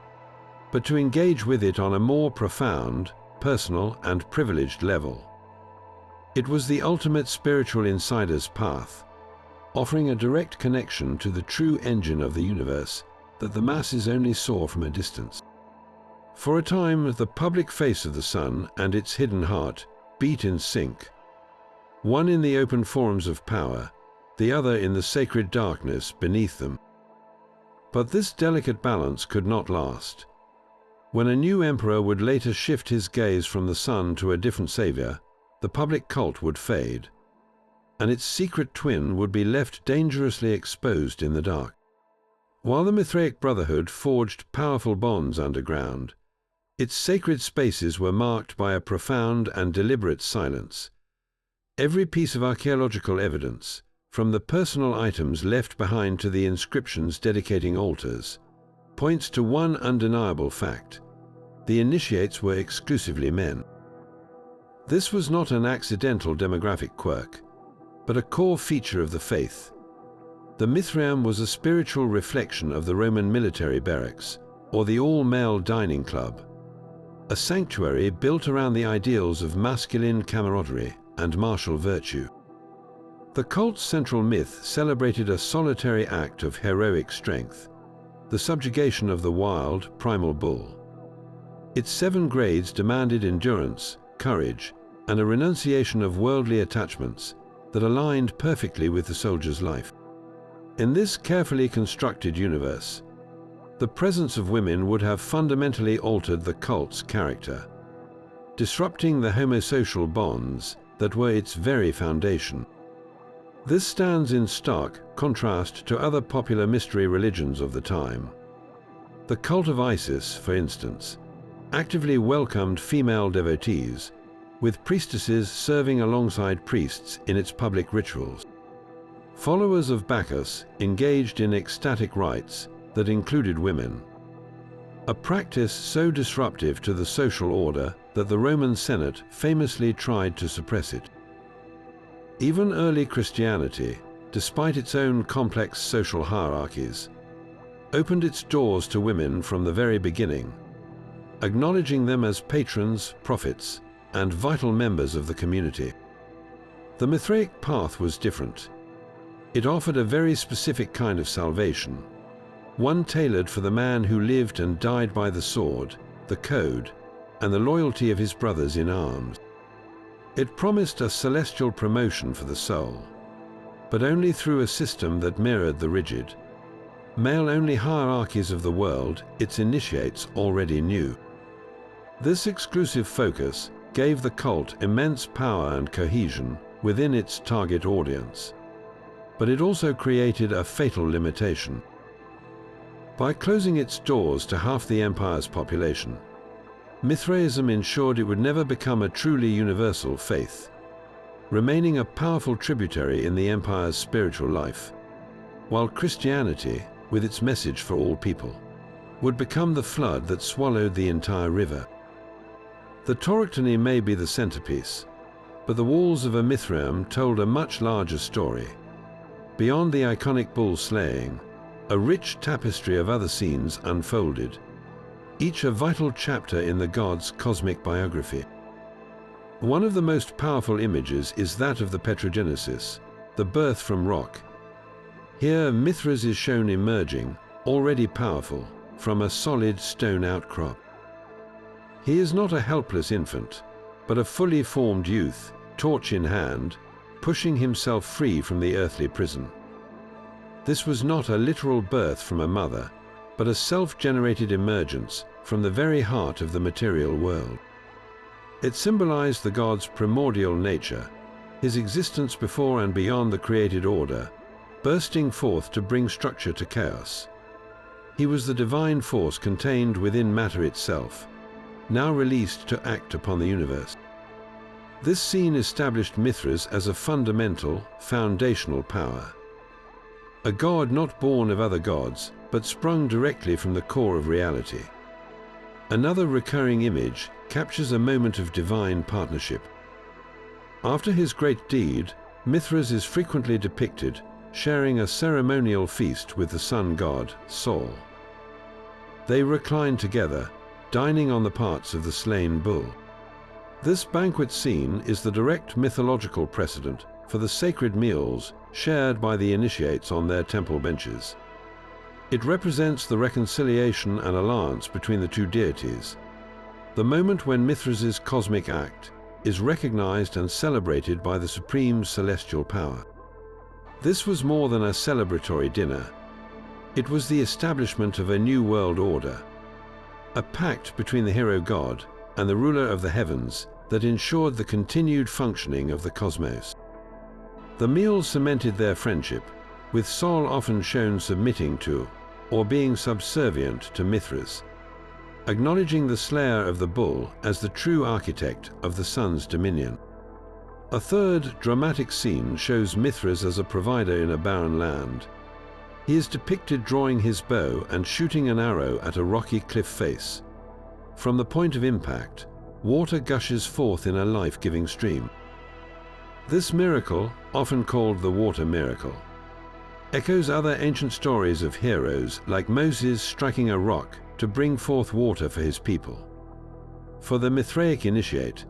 but to engage with it on a more profound, personal, and privileged level. It was the ultimate spiritual insider's path, offering a direct connection to the true engine of the universe that the masses only saw from a distance. For a time, the public face of the sun and its hidden heart beat in sync, one in the open forums of power, the other in the sacred darkness beneath them. But this delicate balance could not last. When a new emperor would later shift his gaze from the sun to a different savior, the public cult would fade, and its secret twin would be left dangerously exposed in the dark. While the Mithraic Brotherhood forged powerful bonds underground, its sacred spaces were marked by a profound and deliberate silence. Every piece of archaeological evidence, from the personal items left behind to the inscriptions dedicating altars, points to one undeniable fact: the initiates were exclusively men. This was not an accidental demographic quirk, but a core feature of the faith. The Mithraeum was a spiritual reflection of the Roman military barracks, or the all-male dining club, a sanctuary built around the ideals of masculine camaraderie and martial virtue. The cult's central myth celebrated a solitary act of heroic strength, the subjugation of the wild, primal bull. Its 7 grades demanded endurance, courage, and a renunciation of worldly attachments that aligned perfectly with the soldier's life. In this carefully constructed universe, the presence of women would have fundamentally altered the cult's character, disrupting the homosocial bonds that were its very foundation. This stands in stark contrast to other popular mystery religions of the time. The cult of Isis, for instance, actively welcomed female devotees, with priestesses serving alongside priests in its public rituals. Followers of Bacchus engaged in ecstatic rites that included women, a practice so disruptive to the social order that the Roman Senate famously tried to suppress it. Even early Christianity, despite its own complex social hierarchies, opened its doors to women from the very beginning, acknowledging them as patrons, prophets, and vital members of the community. The Mithraic path was different. It offered a very specific kind of salvation, one tailored for the man who lived and died by the sword, the code, and the loyalty of his brothers in arms. It promised a celestial promotion for the soul, but only through a system that mirrored the rigid, male-only hierarchies of the world its initiates already knew. This exclusive focus gave the cult immense power and cohesion within its target audience, but it also created a fatal limitation. By closing its doors to half the empire's population, Mithraism ensured it would never become a truly universal faith, remaining a powerful tributary in the empire's spiritual life, while Christianity, with its message for all people, would become the flood that swallowed the entire river. The Torchlight may be the centerpiece, but the walls of a Mithraeum told a much larger story. Beyond the iconic bull slaying, a rich tapestry of other scenes unfolded, each a vital chapter in the god's cosmic biography. One of the most powerful images is that of the petrogenesis, the birth from rock. Here Mithras is shown emerging, already powerful, from a solid stone outcrop. He is not a helpless infant, but a fully formed youth, torch in hand, pushing himself free from the earthly prison. This was not a literal birth from a mother, but a self-generated emergence from the very heart of the material world. It symbolized the god's primordial nature, his existence before and beyond the created order, bursting forth to bring structure to chaos. He was the divine force contained within matter itself, now released to act upon the universe. This scene established Mithras as a fundamental, foundational power. A god not born of other gods, but sprung directly from the core of reality. Another recurring image captures a moment of divine partnership. After his great deed, Mithras is frequently depicted sharing a ceremonial feast with the sun god, Sol. They recline together, dining on the parts of the slain bull. This banquet scene is the direct mythological precedent for the sacred meals shared by the initiates on their temple benches. It represents the reconciliation and alliance between the two deities, the moment when Mithras's cosmic act is recognized and celebrated by the supreme celestial power. This was more than a celebratory dinner. It was the establishment of a new world order, a pact between the hero god and the ruler of the heavens that ensured the continued functioning of the cosmos. The meal cemented their friendship, with Sol often shown submitting to, or being subservient to Mithras, acknowledging the slayer of the bull as the true architect of the sun's dominion. A third dramatic scene shows Mithras as a provider in a barren land. He is depicted drawing his bow and shooting an arrow at a rocky cliff face. From the point of impact, water gushes forth in a life-giving stream. This miracle, often called the water miracle, echoes other ancient stories of heroes like Moses striking a rock to bring forth water for his people. For the Mithraic initiate,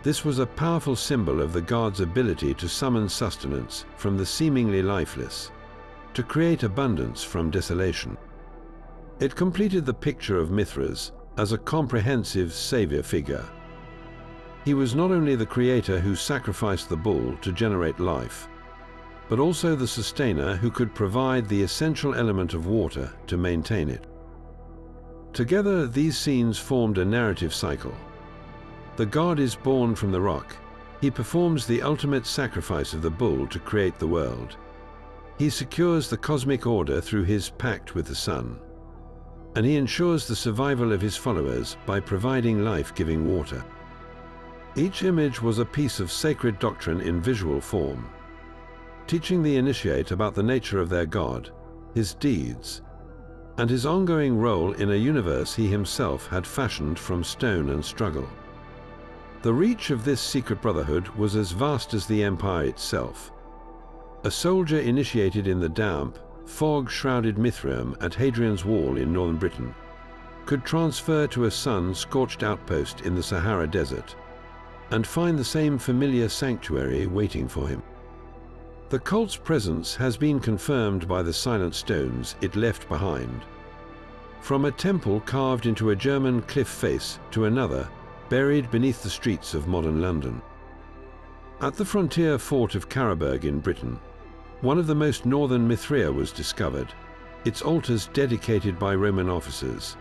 this was a powerful symbol of the god's ability to summon sustenance from the seemingly lifeless, to create abundance from desolation. It completed the picture of Mithras as a comprehensive savior figure. He was not only the creator who sacrificed the bull to generate life, but also the sustainer who could provide the essential element of water to maintain it. Together, these scenes formed a narrative cycle. The god is born from the rock. He performs the ultimate sacrifice of the bull to create the world. He secures the cosmic order through his pact with the sun. And he ensures the survival of his followers by providing life-giving water. Each image was a piece of sacred doctrine in visual form, teaching the initiate about the nature of their god, his deeds, and his ongoing role in a universe he himself had fashioned from stone and struggle. The reach of this secret brotherhood was as vast as the empire itself. A soldier initiated in the damp, fog-shrouded Mithraism at Hadrian's Wall in northern Britain could transfer to a sun-scorched outpost in the Sahara Desert and find the same familiar sanctuary waiting for him. The cult's presence has been confirmed by the silent stones it left behind. From a temple carved into a German cliff face to another buried beneath the streets of modern London. At the frontier fort of Carraburg in Britain, one of the most northern Mithraea was discovered, its altars dedicated by Roman officers.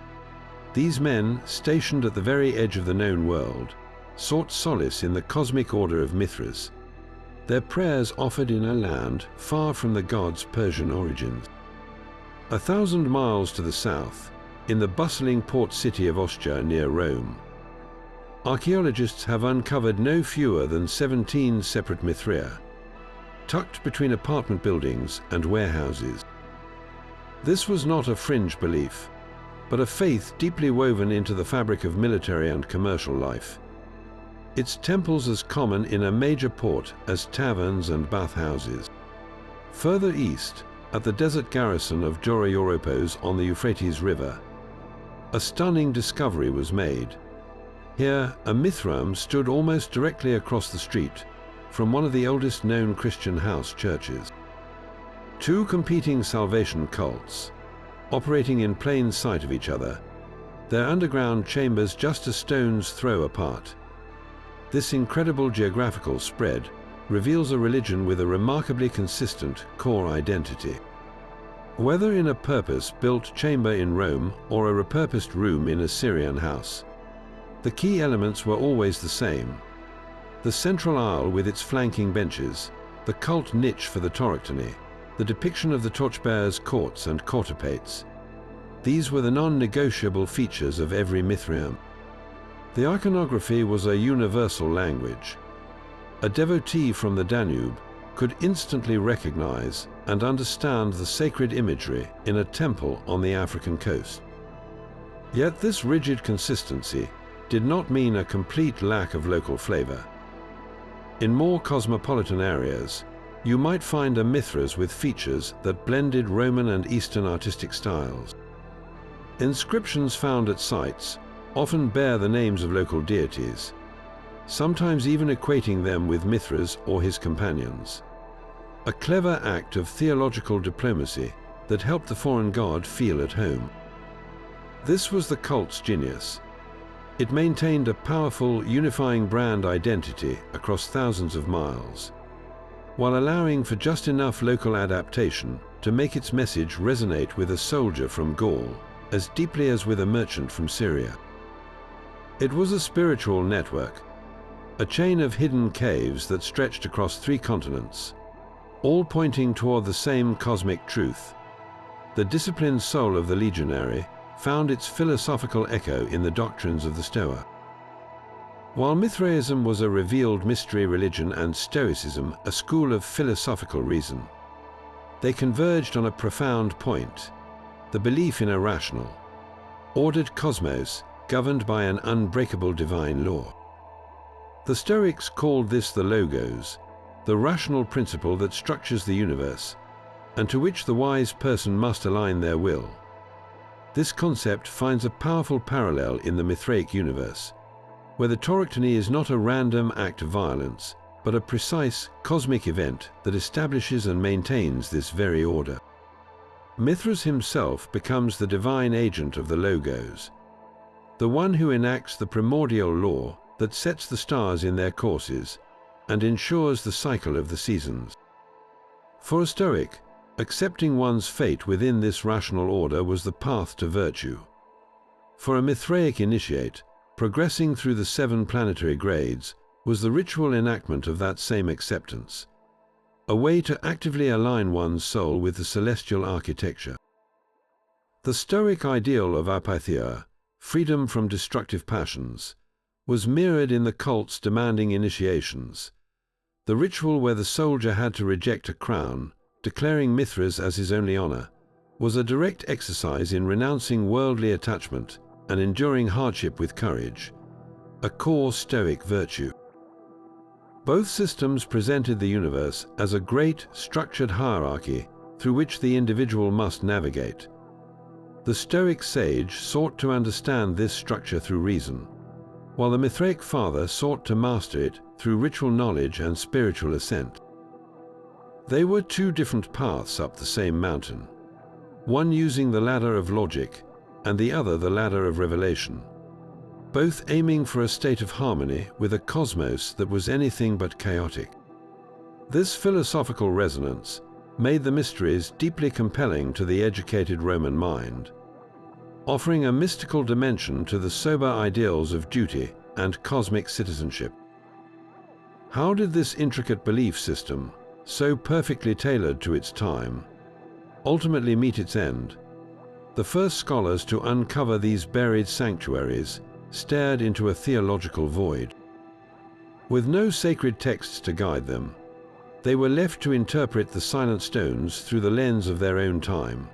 These men, stationed at the very edge of the known world, sought solace in the cosmic order of Mithras, their prayers offered in a land far from the god's Persian origins. 1,000 miles to the south, in the bustling port city of Ostia near Rome, archaeologists have uncovered no fewer than 17 separate Mithraea, tucked between apartment buildings and warehouses. This was not a fringe belief, but a faith deeply woven into the fabric of military and commercial life. Its temples as common in a major port as taverns and bathhouses. Further east, at the desert garrison of Dura Europos on the Euphrates River, a stunning discovery was made. Here, a Mithraeum stood almost directly across the street from one of the oldest known Christian house churches. Two competing salvation cults, operating in plain sight of each other, their underground chambers just a stone's throw apart. This incredible geographical spread reveals a religion with a remarkably consistent core identity. Whether in a purpose-built chamber in Rome or a repurposed room in a Syrian house, the key elements were always the same. The central aisle with its flanking benches, the cult niche for the toroctony, the depiction of the torchbearers' courts and courtipates. These were the non-negotiable features of every Mithraeum. The iconography was a universal language. A devotee from the Danube could instantly recognize and understand the sacred imagery in a temple on the African coast. Yet this rigid consistency did not mean a complete lack of local flavor. In more cosmopolitan areas, you might find a Mithras with features that blended Roman and Eastern artistic styles. Inscriptions found at sites often bear the names of local deities, sometimes even equating them with Mithras or his companions. A clever act of theological diplomacy that helped the foreign god feel at home. This was the cult's genius. It maintained a powerful, unifying brand identity across thousands of miles, while allowing for just enough local adaptation to make its message resonate with a soldier from Gaul as deeply as with a merchant from Syria. It was a spiritual network, a chain of hidden caves that stretched across 3 continents, all pointing toward the same cosmic truth. The disciplined soul of the legionary found its philosophical echo in the doctrines of the Stoa. While Mithraism was a revealed mystery religion and Stoicism a school of philosophical reason, they converged on a profound point: the belief in a rational, ordered cosmos governed by an unbreakable divine law. The Stoics called this the logos, the rational principle that structures the universe, and to which the wise person must align their will. This concept finds a powerful parallel in the Mithraic universe, where the torchlight is not a random act of violence, but a precise cosmic event that establishes and maintains this very order. Mithras himself becomes the divine agent of the logos, the one who enacts the primordial law that sets the stars in their courses and ensures the cycle of the seasons. For a Stoic, accepting one's fate within this rational order was the path to virtue. For a Mithraic initiate, progressing through the 7 planetary grades was the ritual enactment of that same acceptance, a way to actively align one's soul with the celestial architecture. The Stoic ideal of apatheia, freedom from destructive passions, was mirrored in the cults demanding initiations. The ritual where the soldier had to reject a crown, declaring Mithras as his only honor, was a direct exercise in renouncing worldly attachment and enduring hardship with courage, a core Stoic virtue. Both systems presented the universe as a great, structured hierarchy through which the individual must navigate. The Stoic sage sought to understand this structure through reason, while the Mithraic father sought to master it through ritual knowledge and spiritual ascent. They were 2 different paths up the same mountain, one using the ladder of logic and the other the ladder of revelation, both aiming for a state of harmony with a cosmos that was anything but chaotic. This philosophical resonance made the mysteries deeply compelling to the educated Roman mind, offering a mystical dimension to the sober ideals of duty and cosmic citizenship. How did this intricate belief system, so perfectly tailored to its time, ultimately meet its end? The first scholars to uncover these buried sanctuaries stared into a theological void. With no sacred texts to guide them, they were left to interpret the silent stones through the lens of their own time,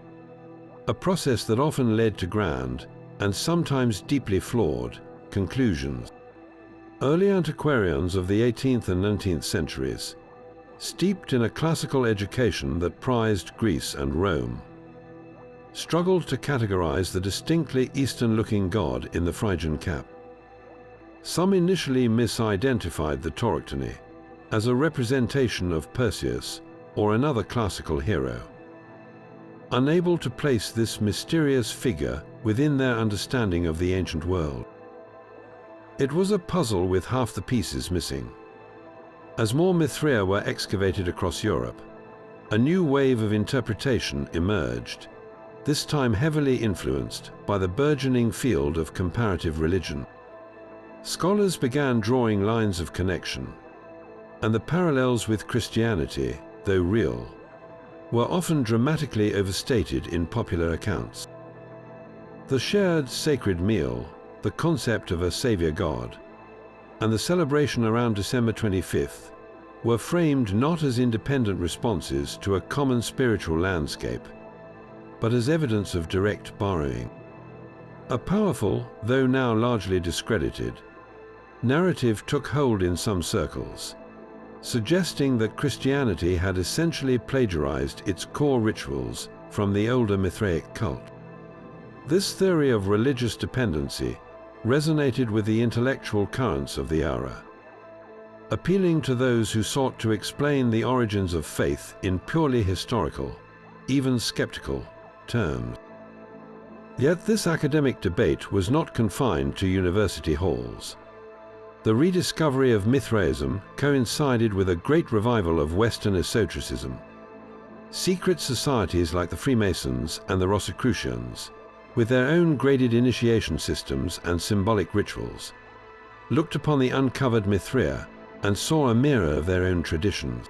a process that often led to grand, and sometimes deeply flawed, conclusions. Early antiquarians of the 18th and 19th centuries, steeped in a classical education that prized Greece and Rome, struggled to categorize the distinctly Eastern-looking god in the Phrygian cap. Some initially misidentified the torchlight as a representation of Perseus or another classical hero, unable to place this mysterious figure within their understanding of the ancient world. It was a puzzle with half the pieces missing. As more Mithraea were excavated across Europe, a new wave of interpretation emerged, this time heavily influenced by the burgeoning field of comparative religion. Scholars began drawing lines of connection, and the parallels with Christianity, though real, were often dramatically overstated in popular accounts. The shared sacred meal, the concept of a savior god, and the celebration around December 25th were framed not as independent responses to a common spiritual landscape, but as evidence of direct borrowing. A powerful, though now largely discredited, narrative took hold in some circles, suggesting that Christianity had essentially plagiarized its core rituals from the older Mithraic cult. This theory of religious dependency resonated with the intellectual currents of the era, appealing to those who sought to explain the origins of faith in purely historical, even skeptical, terms. Yet this academic debate was not confined to university halls. The rediscovery of Mithraism coincided with a great revival of Western esotericism. Secret societies like the Freemasons and the Rosicrucians, with their own graded initiation systems and symbolic rituals, looked upon the uncovered Mithraea and saw a mirror of their own traditions.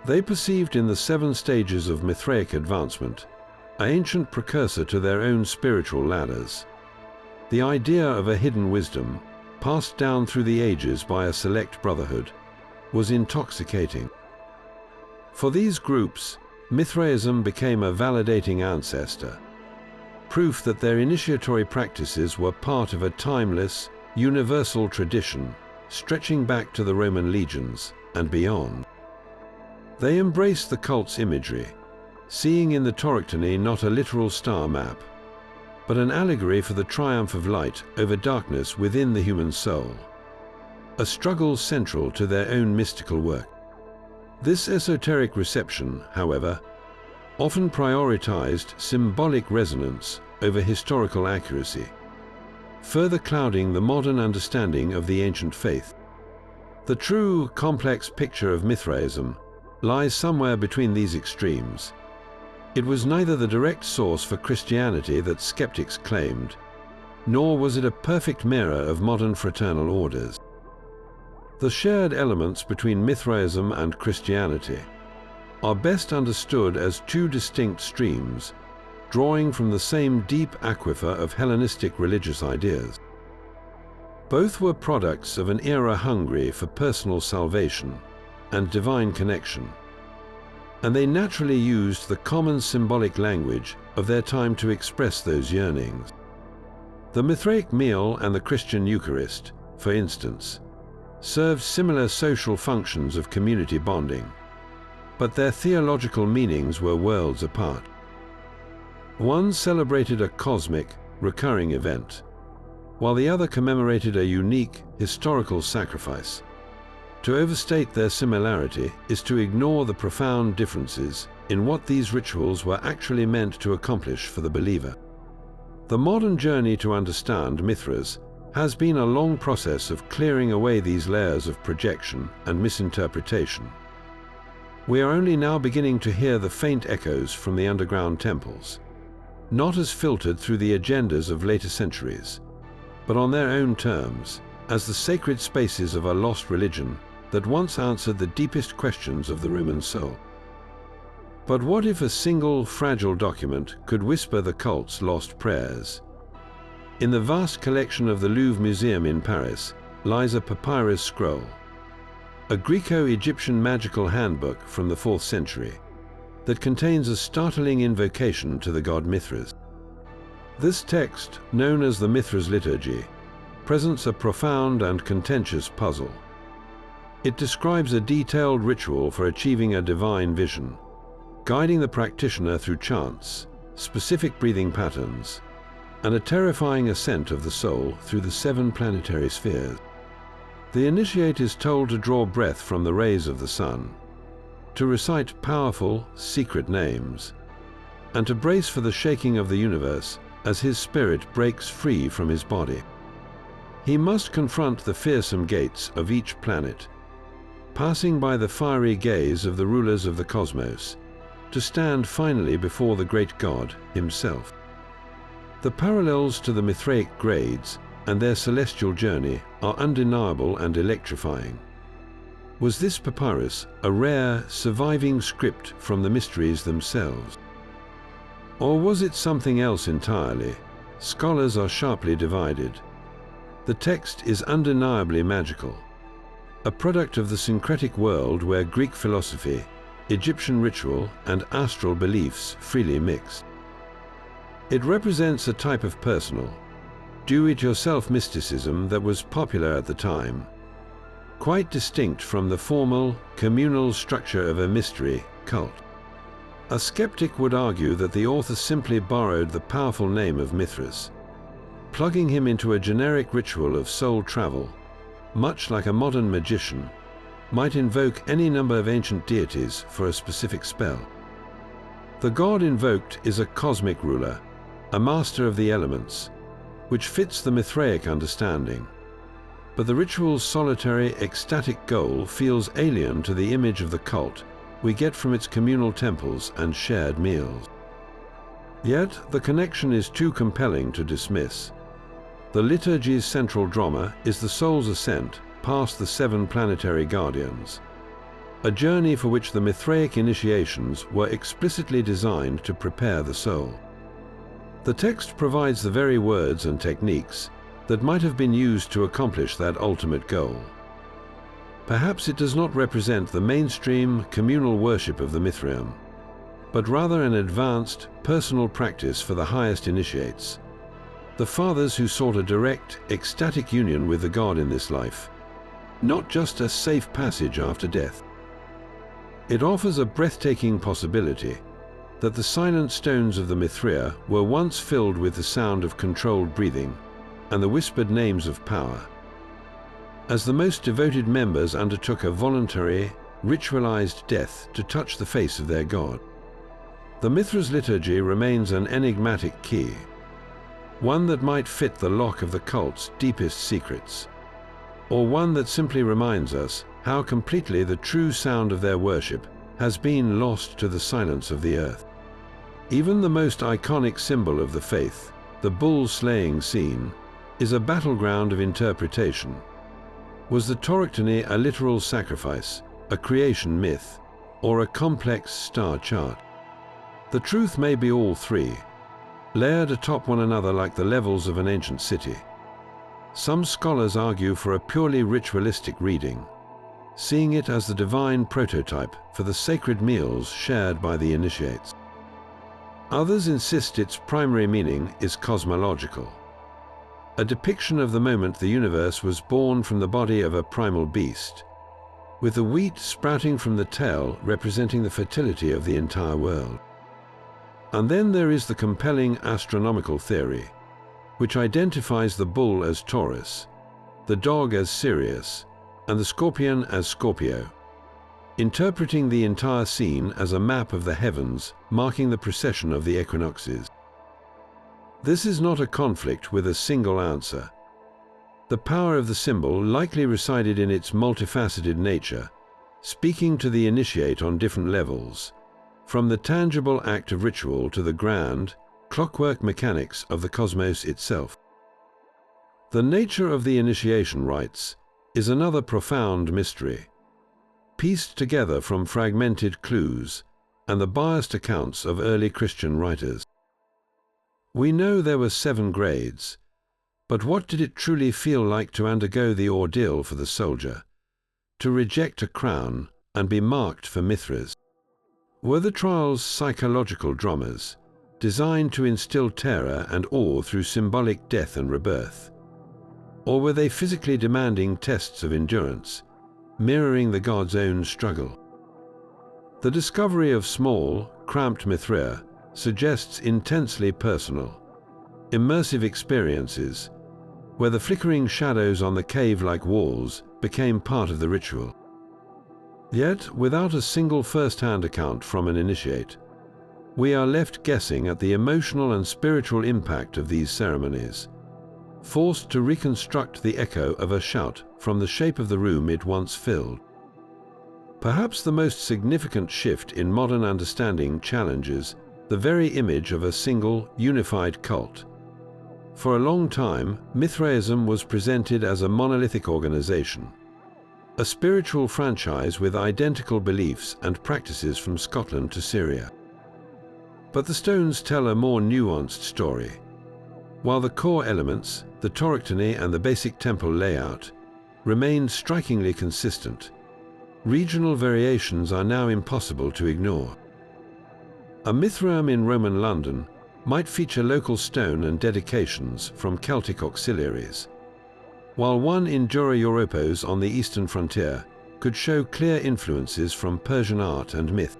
They perceived in the 7 stages of Mithraic advancement an ancient precursor to their own spiritual ladders. The idea of a hidden wisdom, passed down through the ages by a select brotherhood, was intoxicating. For these groups, Mithraism became a validating ancestor, proof that their initiatory practices were part of a timeless, universal tradition stretching back to the Roman legions and beyond. They embraced the cult's imagery, seeing in the Torchlight not a literal star map, but an allegory for the triumph of light over darkness within the human soul, a struggle central to their own mystical work. This esoteric reception, however, often prioritized symbolic resonance over historical accuracy, further clouding the modern understanding of the ancient faith. The true, complex picture of Mithraism lies somewhere between these extremes. It was neither the direct source for Christianity that skeptics claimed, nor was it a perfect mirror of modern fraternal orders. The shared elements between Mithraism and Christianity are best understood as two distinct streams, drawing from the same deep aquifer of Hellenistic religious ideas. Both were products of an era hungry for personal salvation and divine connection, and they naturally used the common symbolic language of their time to express those yearnings. The Mithraic meal and the Christian Eucharist, for instance, served similar social functions of community bonding, but their theological meanings were worlds apart. One celebrated a cosmic, recurring event, while the other commemorated a unique, historical sacrifice. To overstate their similarity is to ignore the profound differences in what these rituals were actually meant to accomplish for the believer. The modern journey to understand Mithras has been a long process of clearing away these layers of projection and misinterpretation. We are only now beginning to hear the faint echoes from the underground temples, not as filtered through the agendas of later centuries, but on their own terms, as the sacred spaces of a lost religion that once answered the deepest questions of the Roman soul. But what if a single, fragile document could whisper the cult's lost prayers? In the vast collection of the Louvre Museum in Paris lies a papyrus scroll, a Greco-Egyptian magical handbook from the 4th century that contains a startling invocation to the god Mithras. This text, known as the Mithras liturgy, presents a profound and contentious puzzle. It describes a detailed ritual for achieving a divine vision, guiding the practitioner through chants, specific breathing patterns, and a terrifying ascent of the soul through the 7 planetary spheres. The initiate is told to draw breath from the rays of the sun, to recite powerful, secret names, and to brace for the shaking of the universe as his spirit breaks free from his body. He must confront the fearsome gates of each planet, passing by the fiery gaze of the rulers of the cosmos, to stand finally before the great god himself. The parallels to the Mithraic grades and their celestial journey are undeniable and electrifying. Was this papyrus a rare, surviving script from the mysteries themselves? Or was it something else entirely? Scholars are sharply divided. The text is undeniably magical, a product of the syncretic world where Greek philosophy, Egyptian ritual, and astral beliefs freely mixed. It represents a type of personal, do-it-yourself mysticism that was popular at the time, quite distinct from the formal, communal structure of a mystery cult. A skeptic would argue that the author simply borrowed the powerful name of Mithras, plugging him into a generic ritual of soul travel, much like a modern magician might invoke any number of ancient deities for a specific spell. The god invoked is a cosmic ruler, a master of the elements, which fits the Mithraic understanding. But the ritual's solitary, ecstatic goal feels alien to the image of the cult we get from its communal temples and shared meals. Yet the connection is too compelling to dismiss. The liturgy's central drama is the soul's ascent past the 7 planetary guardians, a journey for which the Mithraic initiations were explicitly designed to prepare the soul. The text provides the very words and techniques that might have been used to accomplish that ultimate goal. Perhaps it does not represent the mainstream communal worship of the Mithraism, but rather an advanced, personal practice for the highest initiates, the fathers who sought a direct, ecstatic union with the god in this life, not just a safe passage after death. It offers a breathtaking possibility that the silent stones of the Mithraea were once filled with the sound of controlled breathing and the whispered names of power. As the most devoted members undertook a voluntary, ritualized death to touch the face of their god. The Mithras liturgy remains an enigmatic key, one that might fit the lock of the cult's deepest secrets, or one that simply reminds us how completely the true sound of their worship has been lost to the silence of the earth. Even the most iconic symbol of the faith, the bull-slaying scene, is a battleground of interpretation. Was the torchlight a literal sacrifice, a creation myth, or a complex star chart? The truth may be all three, layered atop one another like the levels of an ancient city. Some scholars argue for a purely ritualistic reading, seeing it as the divine prototype for the sacred meals shared by the initiates. Others insist its primary meaning is cosmological, a depiction of the moment the universe was born from the body of a primal beast, with the wheat sprouting from the tail representing the fertility of the entire world. And then there is the compelling astronomical theory, which identifies the bull as Taurus, the dog as Sirius, and the scorpion as Scorpio, interpreting the entire scene as a map of the heavens marking the precession of the equinoxes. This is not a conflict with a single answer. The power of the symbol likely resided in its multifaceted nature, speaking to the initiate on different levels, from the tangible act of ritual to the grand, clockwork mechanics of the cosmos itself. The nature of the initiation rites is another profound mystery, pieced together from fragmented clues and the biased accounts of early Christian writers. We know there were 7 grades, but what did it truly feel like to undergo the ordeal for the soldier, to reject a crown and be marked for Mithras? Were the trials psychological dramas, designed to instill terror and awe through symbolic death and rebirth? Or were they physically demanding tests of endurance, mirroring the god's own struggle? The discovery of small, cramped Mithraea suggests intensely personal, immersive experiences, where the flickering shadows on the cave-like walls became part of the ritual. Yet, without a single first-hand account from an initiate, we are left guessing at the emotional and spiritual impact of these ceremonies, forced to reconstruct the echo of a shout from the shape of the room it once filled. Perhaps the most significant shift in modern understanding challenges the very image of a single, unified cult. For a long time, Mithraism was presented as a monolithic organization, a spiritual franchise with identical beliefs and practices from Scotland to Syria. But the stones tell a more nuanced story. While the core elements, the torchlight and the basic temple layout, remained strikingly consistent, regional variations are now impossible to ignore. A Mithraeum in Roman London might feature local stone and dedications from Celtic auxiliaries, while one in Dura Europos on the eastern frontier could show clear influences from Persian art and myth.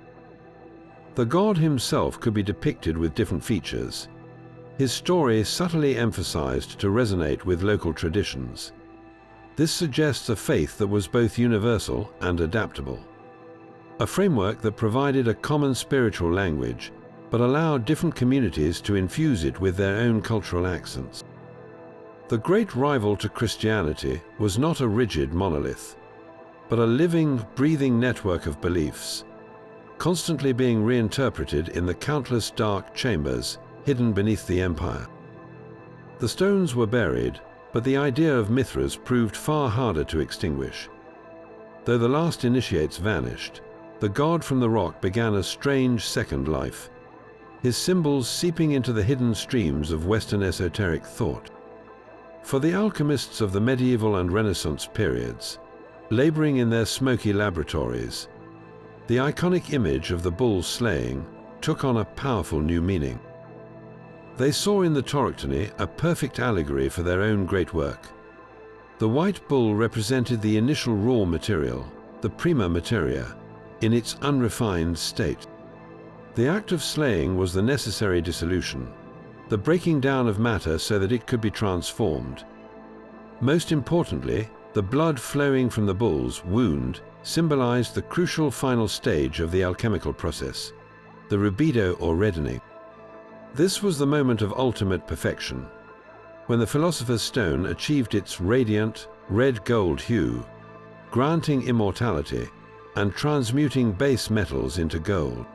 The god himself could be depicted with different features, his story subtly emphasized to resonate with local traditions. This suggests a faith that was both universal and adaptable, a framework that provided a common spiritual language but allowed different communities to infuse it with their own cultural accents. The great rival to Christianity was not a rigid monolith, but a living, breathing network of beliefs, constantly being reinterpreted in the countless dark chambers hidden beneath the empire. The stones were buried, but the idea of Mithras proved far harder to extinguish. Though the last initiates vanished, the god from the rock began a strange second life, his symbols seeping into the hidden streams of Western esoteric thought. For the alchemists of the medieval and Renaissance periods, laboring in their smoky laboratories, the iconic image of the bull slaying took on a powerful new meaning. They saw in the torchlight a perfect allegory for their own great work. The white bull represented the initial raw material, the prima materia, in its unrefined state. The act of slaying was the necessary dissolution, the breaking down of matter so that it could be transformed. Most importantly, the blood flowing from the bull's wound symbolized the crucial final stage of the alchemical process, the rubedo or reddening. This was the moment of ultimate perfection, when the philosopher's stone achieved its radiant, red-gold hue, granting immortality and transmuting base metals into gold.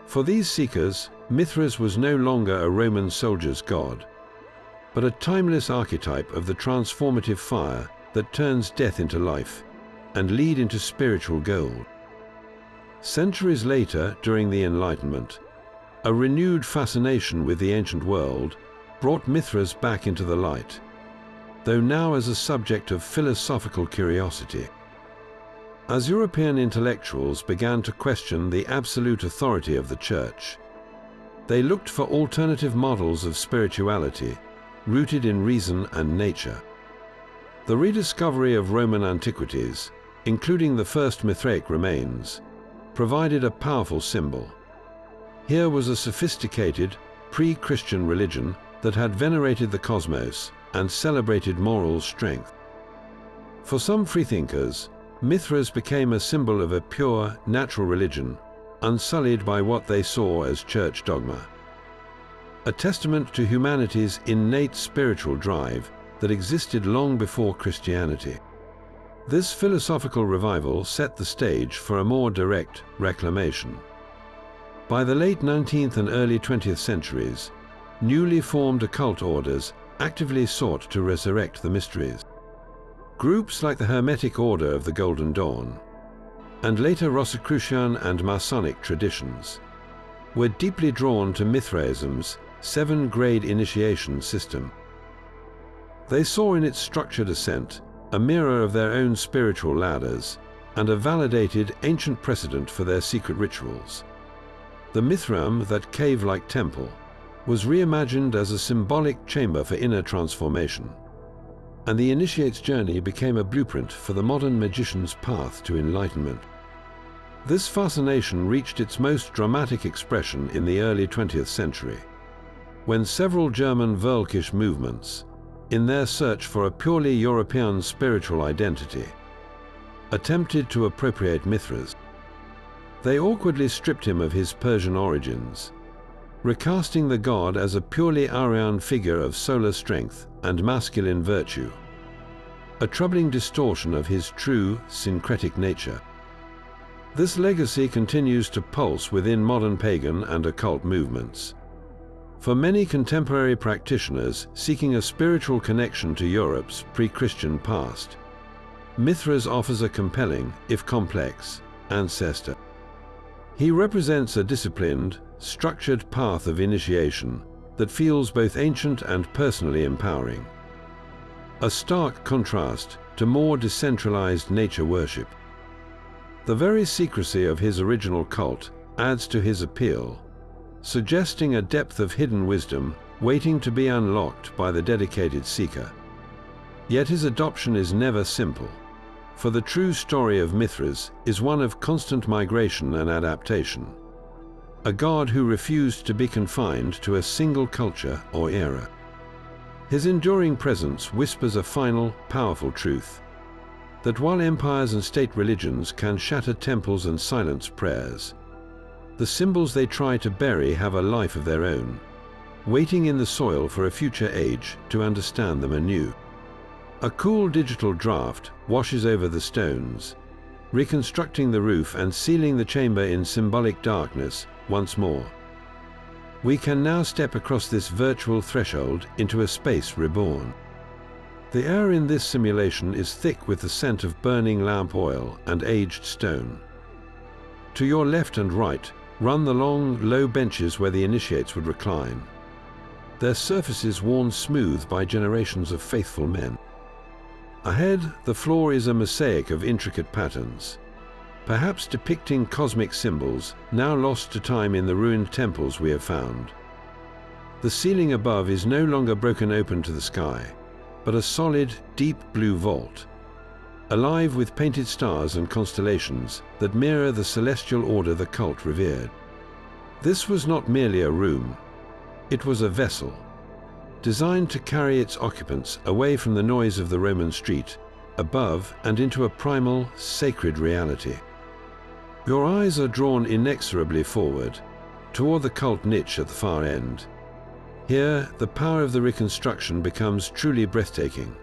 For these seekers, Mithras was no longer a Roman soldier's god, but a timeless archetype of the transformative fire that turns death into life and lead into spiritual gold. Centuries later, during the Enlightenment, a renewed fascination with the ancient world brought Mithras back into the light, though now as a subject of philosophical curiosity. As European intellectuals began to question the absolute authority of the Church, they looked for alternative models of spirituality rooted in reason and nature. The rediscovery of Roman antiquities, including the first Mithraic remains, provided a powerful symbol. Here was a sophisticated, pre-Christian religion that had venerated the cosmos and celebrated moral strength. For some freethinkers, Mithras became a symbol of a pure, natural religion, unsullied by what they saw as church dogma. A testament to humanity's innate spiritual drive that existed long before Christianity. This philosophical revival set the stage for a more direct reclamation. By the late 19th and early 20th centuries, newly formed occult orders actively sought to resurrect the mysteries. Groups like the Hermetic Order of the Golden Dawn, and later Rosicrucian and Masonic traditions, were deeply drawn to Mithraism's 7-grade initiation system. They saw in its structured ascent a mirror of their own spiritual ladders and a validated ancient precedent for their secret rituals. The Mithraeum, that cave-like temple, was reimagined as a symbolic chamber for inner transformation, and the initiate's journey became a blueprint for the modern magician's path to enlightenment. This fascination reached its most dramatic expression in the early 20th century, when several German Völkisch movements, in their search for a purely European spiritual identity, attempted to appropriate Mithras. They awkwardly stripped him of his Persian origins, recasting the god as a purely Aryan figure of solar strength and masculine virtue, a troubling distortion of his true syncretic nature. This legacy continues to pulse within modern pagan and occult movements. For many contemporary practitioners seeking a spiritual connection to Europe's pre-Christian past, Mithras offers a compelling, if complex, ancestor. He represents a disciplined, structured path of initiation that feels both ancient and personally empowering. A stark contrast to more decentralized nature worship. The very secrecy of his original cult adds to his appeal, suggesting a depth of hidden wisdom waiting to be unlocked by the dedicated seeker. Yet his adoption is never simple, for the true story of Mithras is one of constant migration and adaptation. A god who refused to be confined to a single culture or era. His enduring presence whispers a final, powerful truth, that while empires and state religions can shatter temples and silence prayers, the symbols they try to bury have a life of their own, waiting in the soil for a future age to understand them anew. A cool digital draft washes over the stones, reconstructing the roof and sealing the chamber in symbolic darkness once more. We can now step across this virtual threshold into a space reborn. The air in this simulation is thick with the scent of burning lamp oil and aged stone. To your left and right run the long, low benches where the initiates would recline. their surfaces worn smooth by generations of faithful men. Ahead, the floor is a mosaic of intricate patterns, perhaps depicting cosmic symbols now lost to time in the ruined temples we have found. The ceiling above is no longer broken open to the sky, but a solid, deep blue vault, alive with painted stars and constellations that mirror the celestial order the cult revered. This was not merely a room, it was a vessel, designed to carry its occupants away from the noise of the Roman street, above and into a primal, sacred reality. Your eyes are drawn inexorably forward, toward the cult niche at the far end. Here, the power of the reconstruction becomes truly breathtaking.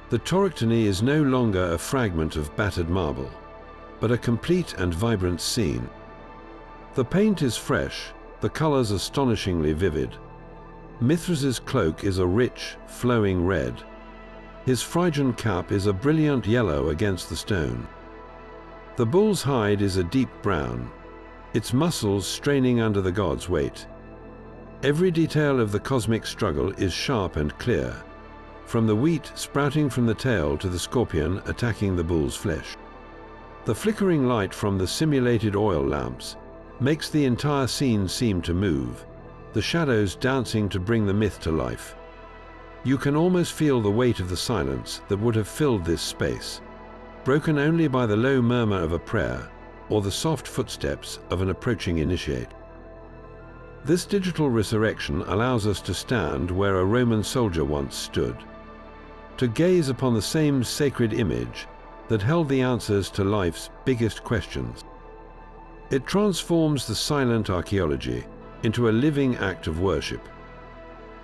The torchlight is no longer a fragment of battered marble, but a complete and vibrant scene. The paint is fresh, the colors astonishingly vivid. Mithras's cloak is a rich, flowing red. His Phrygian cap is a brilliant yellow against the stone. The bull's hide is a deep brown, its muscles straining under the god's weight. Every detail of the cosmic struggle is sharp and clear, from the wheat sprouting from the tail to the scorpion attacking the bull's flesh. The flickering light from the simulated oil lamps makes the entire scene seem to move, the shadows dancing to bring the myth to life. You can almost feel the weight of the silence that would have filled this space, broken only by the low murmur of a prayer or the soft footsteps of an approaching initiate. This digital resurrection allows us to stand where a Roman soldier once stood, to gaze upon the same sacred image that held the answers to life's biggest questions. It transforms the silent archaeology into a living act of worship,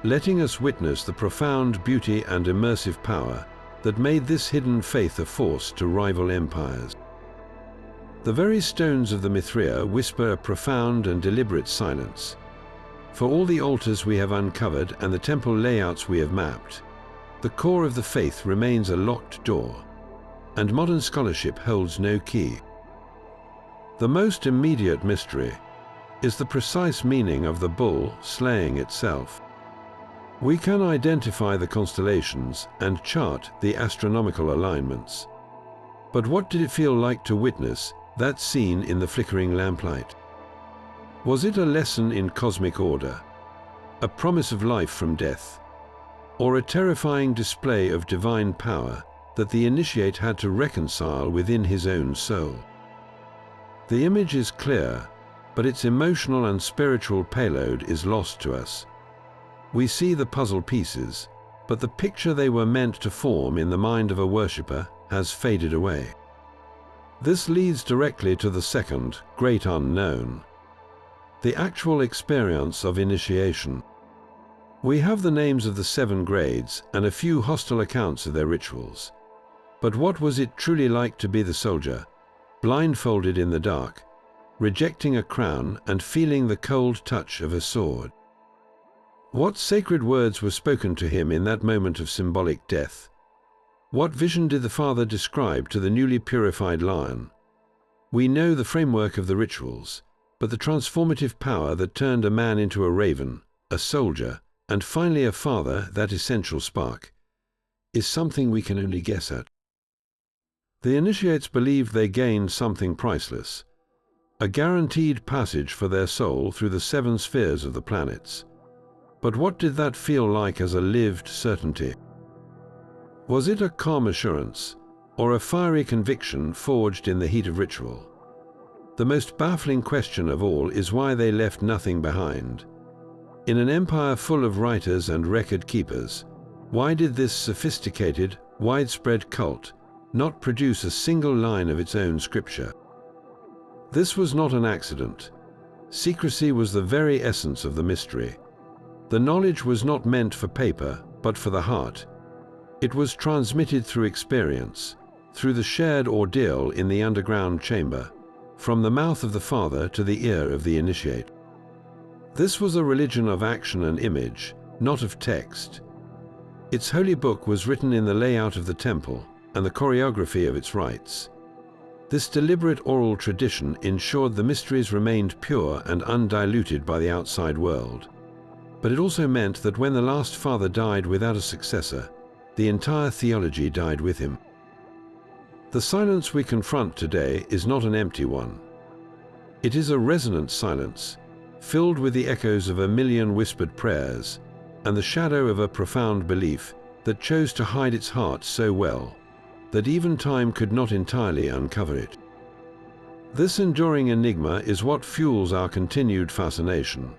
letting us witness the profound beauty and immersive power that made this hidden faith a force to rival empires. The very stones of the Mithraea whisper a profound and deliberate silence. For all the altars we have uncovered and the temple layouts we have mapped, the core of the faith remains a locked door, and modern scholarship holds no key. The most immediate mystery is the precise meaning of the bull slaying itself. We can identify the constellations and chart the astronomical alignments. But what did it feel like to witness that scene in the flickering lamplight? Was it a lesson in cosmic order, a promise of life from death, or a terrifying display of divine power that the initiate had to reconcile within his own soul? The image is clear, but its emotional and spiritual payload is lost to us. We see the puzzle pieces, but the picture they were meant to form in the mind of a worshipper has faded away. This leads directly to the second, great unknown, the actual experience of initiation. We have the names of the 7 grades and a few hostile accounts of their rituals. But what was it truly like to be the soldier, blindfolded in the dark, rejecting a crown and feeling the cold touch of a sword? What sacred words were spoken to him in that moment of symbolic death? What vision did the Father describe to the newly purified lion? We know the framework of the rituals, but the transformative power that turned a man into a raven, a soldier, and finally a father, that essential spark, is something we can only guess at. The initiates believed they gained something priceless, a guaranteed passage for their soul through the 7 spheres of the planets. But what did that feel like as a lived certainty? Was it a calm assurance, or a fiery conviction forged in the heat of ritual? The most baffling question of all is why they left nothing behind. In an empire full of writers and record keepers, why did this sophisticated, widespread cult not produce a single line of its own scripture? This was not an accident. Secrecy was the very essence of the mystery. The knowledge was not meant for paper, but for the heart. It was transmitted through experience, through the shared ordeal in the underground chamber, from the mouth of the Father to the ear of the initiate. This was a religion of action and image, not of text. Its holy book was written in the layout of the temple and the choreography of its rites. This deliberate oral tradition ensured the mysteries remained pure and undiluted by the outside world. but it also meant that when the last father died without a successor, the entire theology died with him. The silence we confront today is not an empty one. It is a resonant silence, filled with the echoes of a million whispered prayers and the shadow of a profound belief that chose to hide its heart so well that even time could not entirely uncover it. This enduring enigma is what fuels our continued fascination,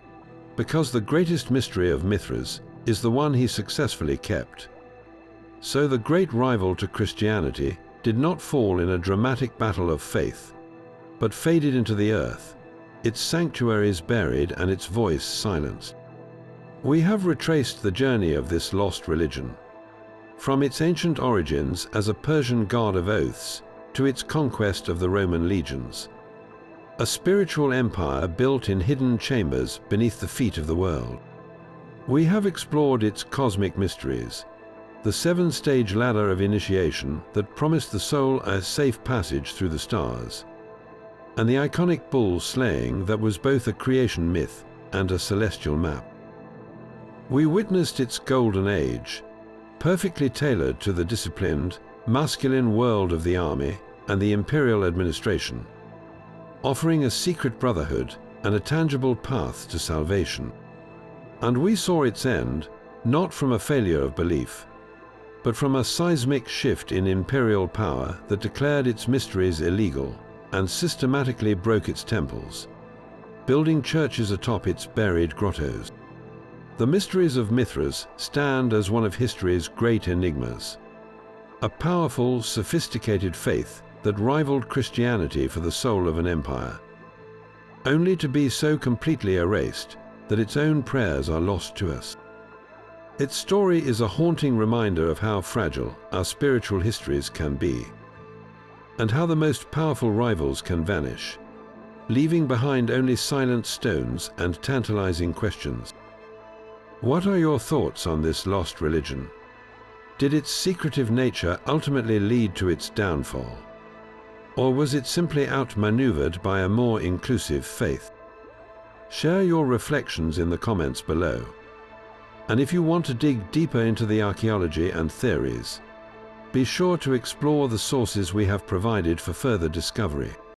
because the greatest mystery of Mithras is the one he successfully kept. So the great rival to Christianity did not fall in a dramatic battle of faith, but faded into the earth, its sanctuaries buried and its voice silenced. We have retraced the journey of this lost religion, from its ancient origins as a Persian god of oaths to its conquest of the Roman legions, a spiritual empire built in hidden chambers beneath the feet of the world. We have explored its cosmic mysteries, the seven-stage ladder of initiation that promised the soul a safe passage through the stars, and the iconic bull slaying that was both a creation myth and a celestial map. We witnessed its golden age, perfectly tailored to the disciplined, masculine world of the army and the imperial administration, offering a secret brotherhood and a tangible path to salvation. And we saw its end, not from a failure of belief, but from a seismic shift in imperial power that declared its mysteries illegal and systematically broke its temples, building churches atop its buried grottos. The mysteries of Mithras stand as one of history's great enigmas, a powerful, sophisticated faith that rivaled Christianity for the soul of an empire, only to be so completely erased that its own prayers are lost to us. Its story is a haunting reminder of how fragile our spiritual histories can be, and how the most powerful rivals can vanish, leaving behind only silent stones and tantalizing questions. What are your thoughts on this lost religion? Did its secretive nature ultimately lead to its downfall? Or was it simply outmaneuvered by a more inclusive faith? Share your reflections in the comments below. And if you want to dig deeper into the archaeology and theories, be sure to explore the sources we have provided for further discovery.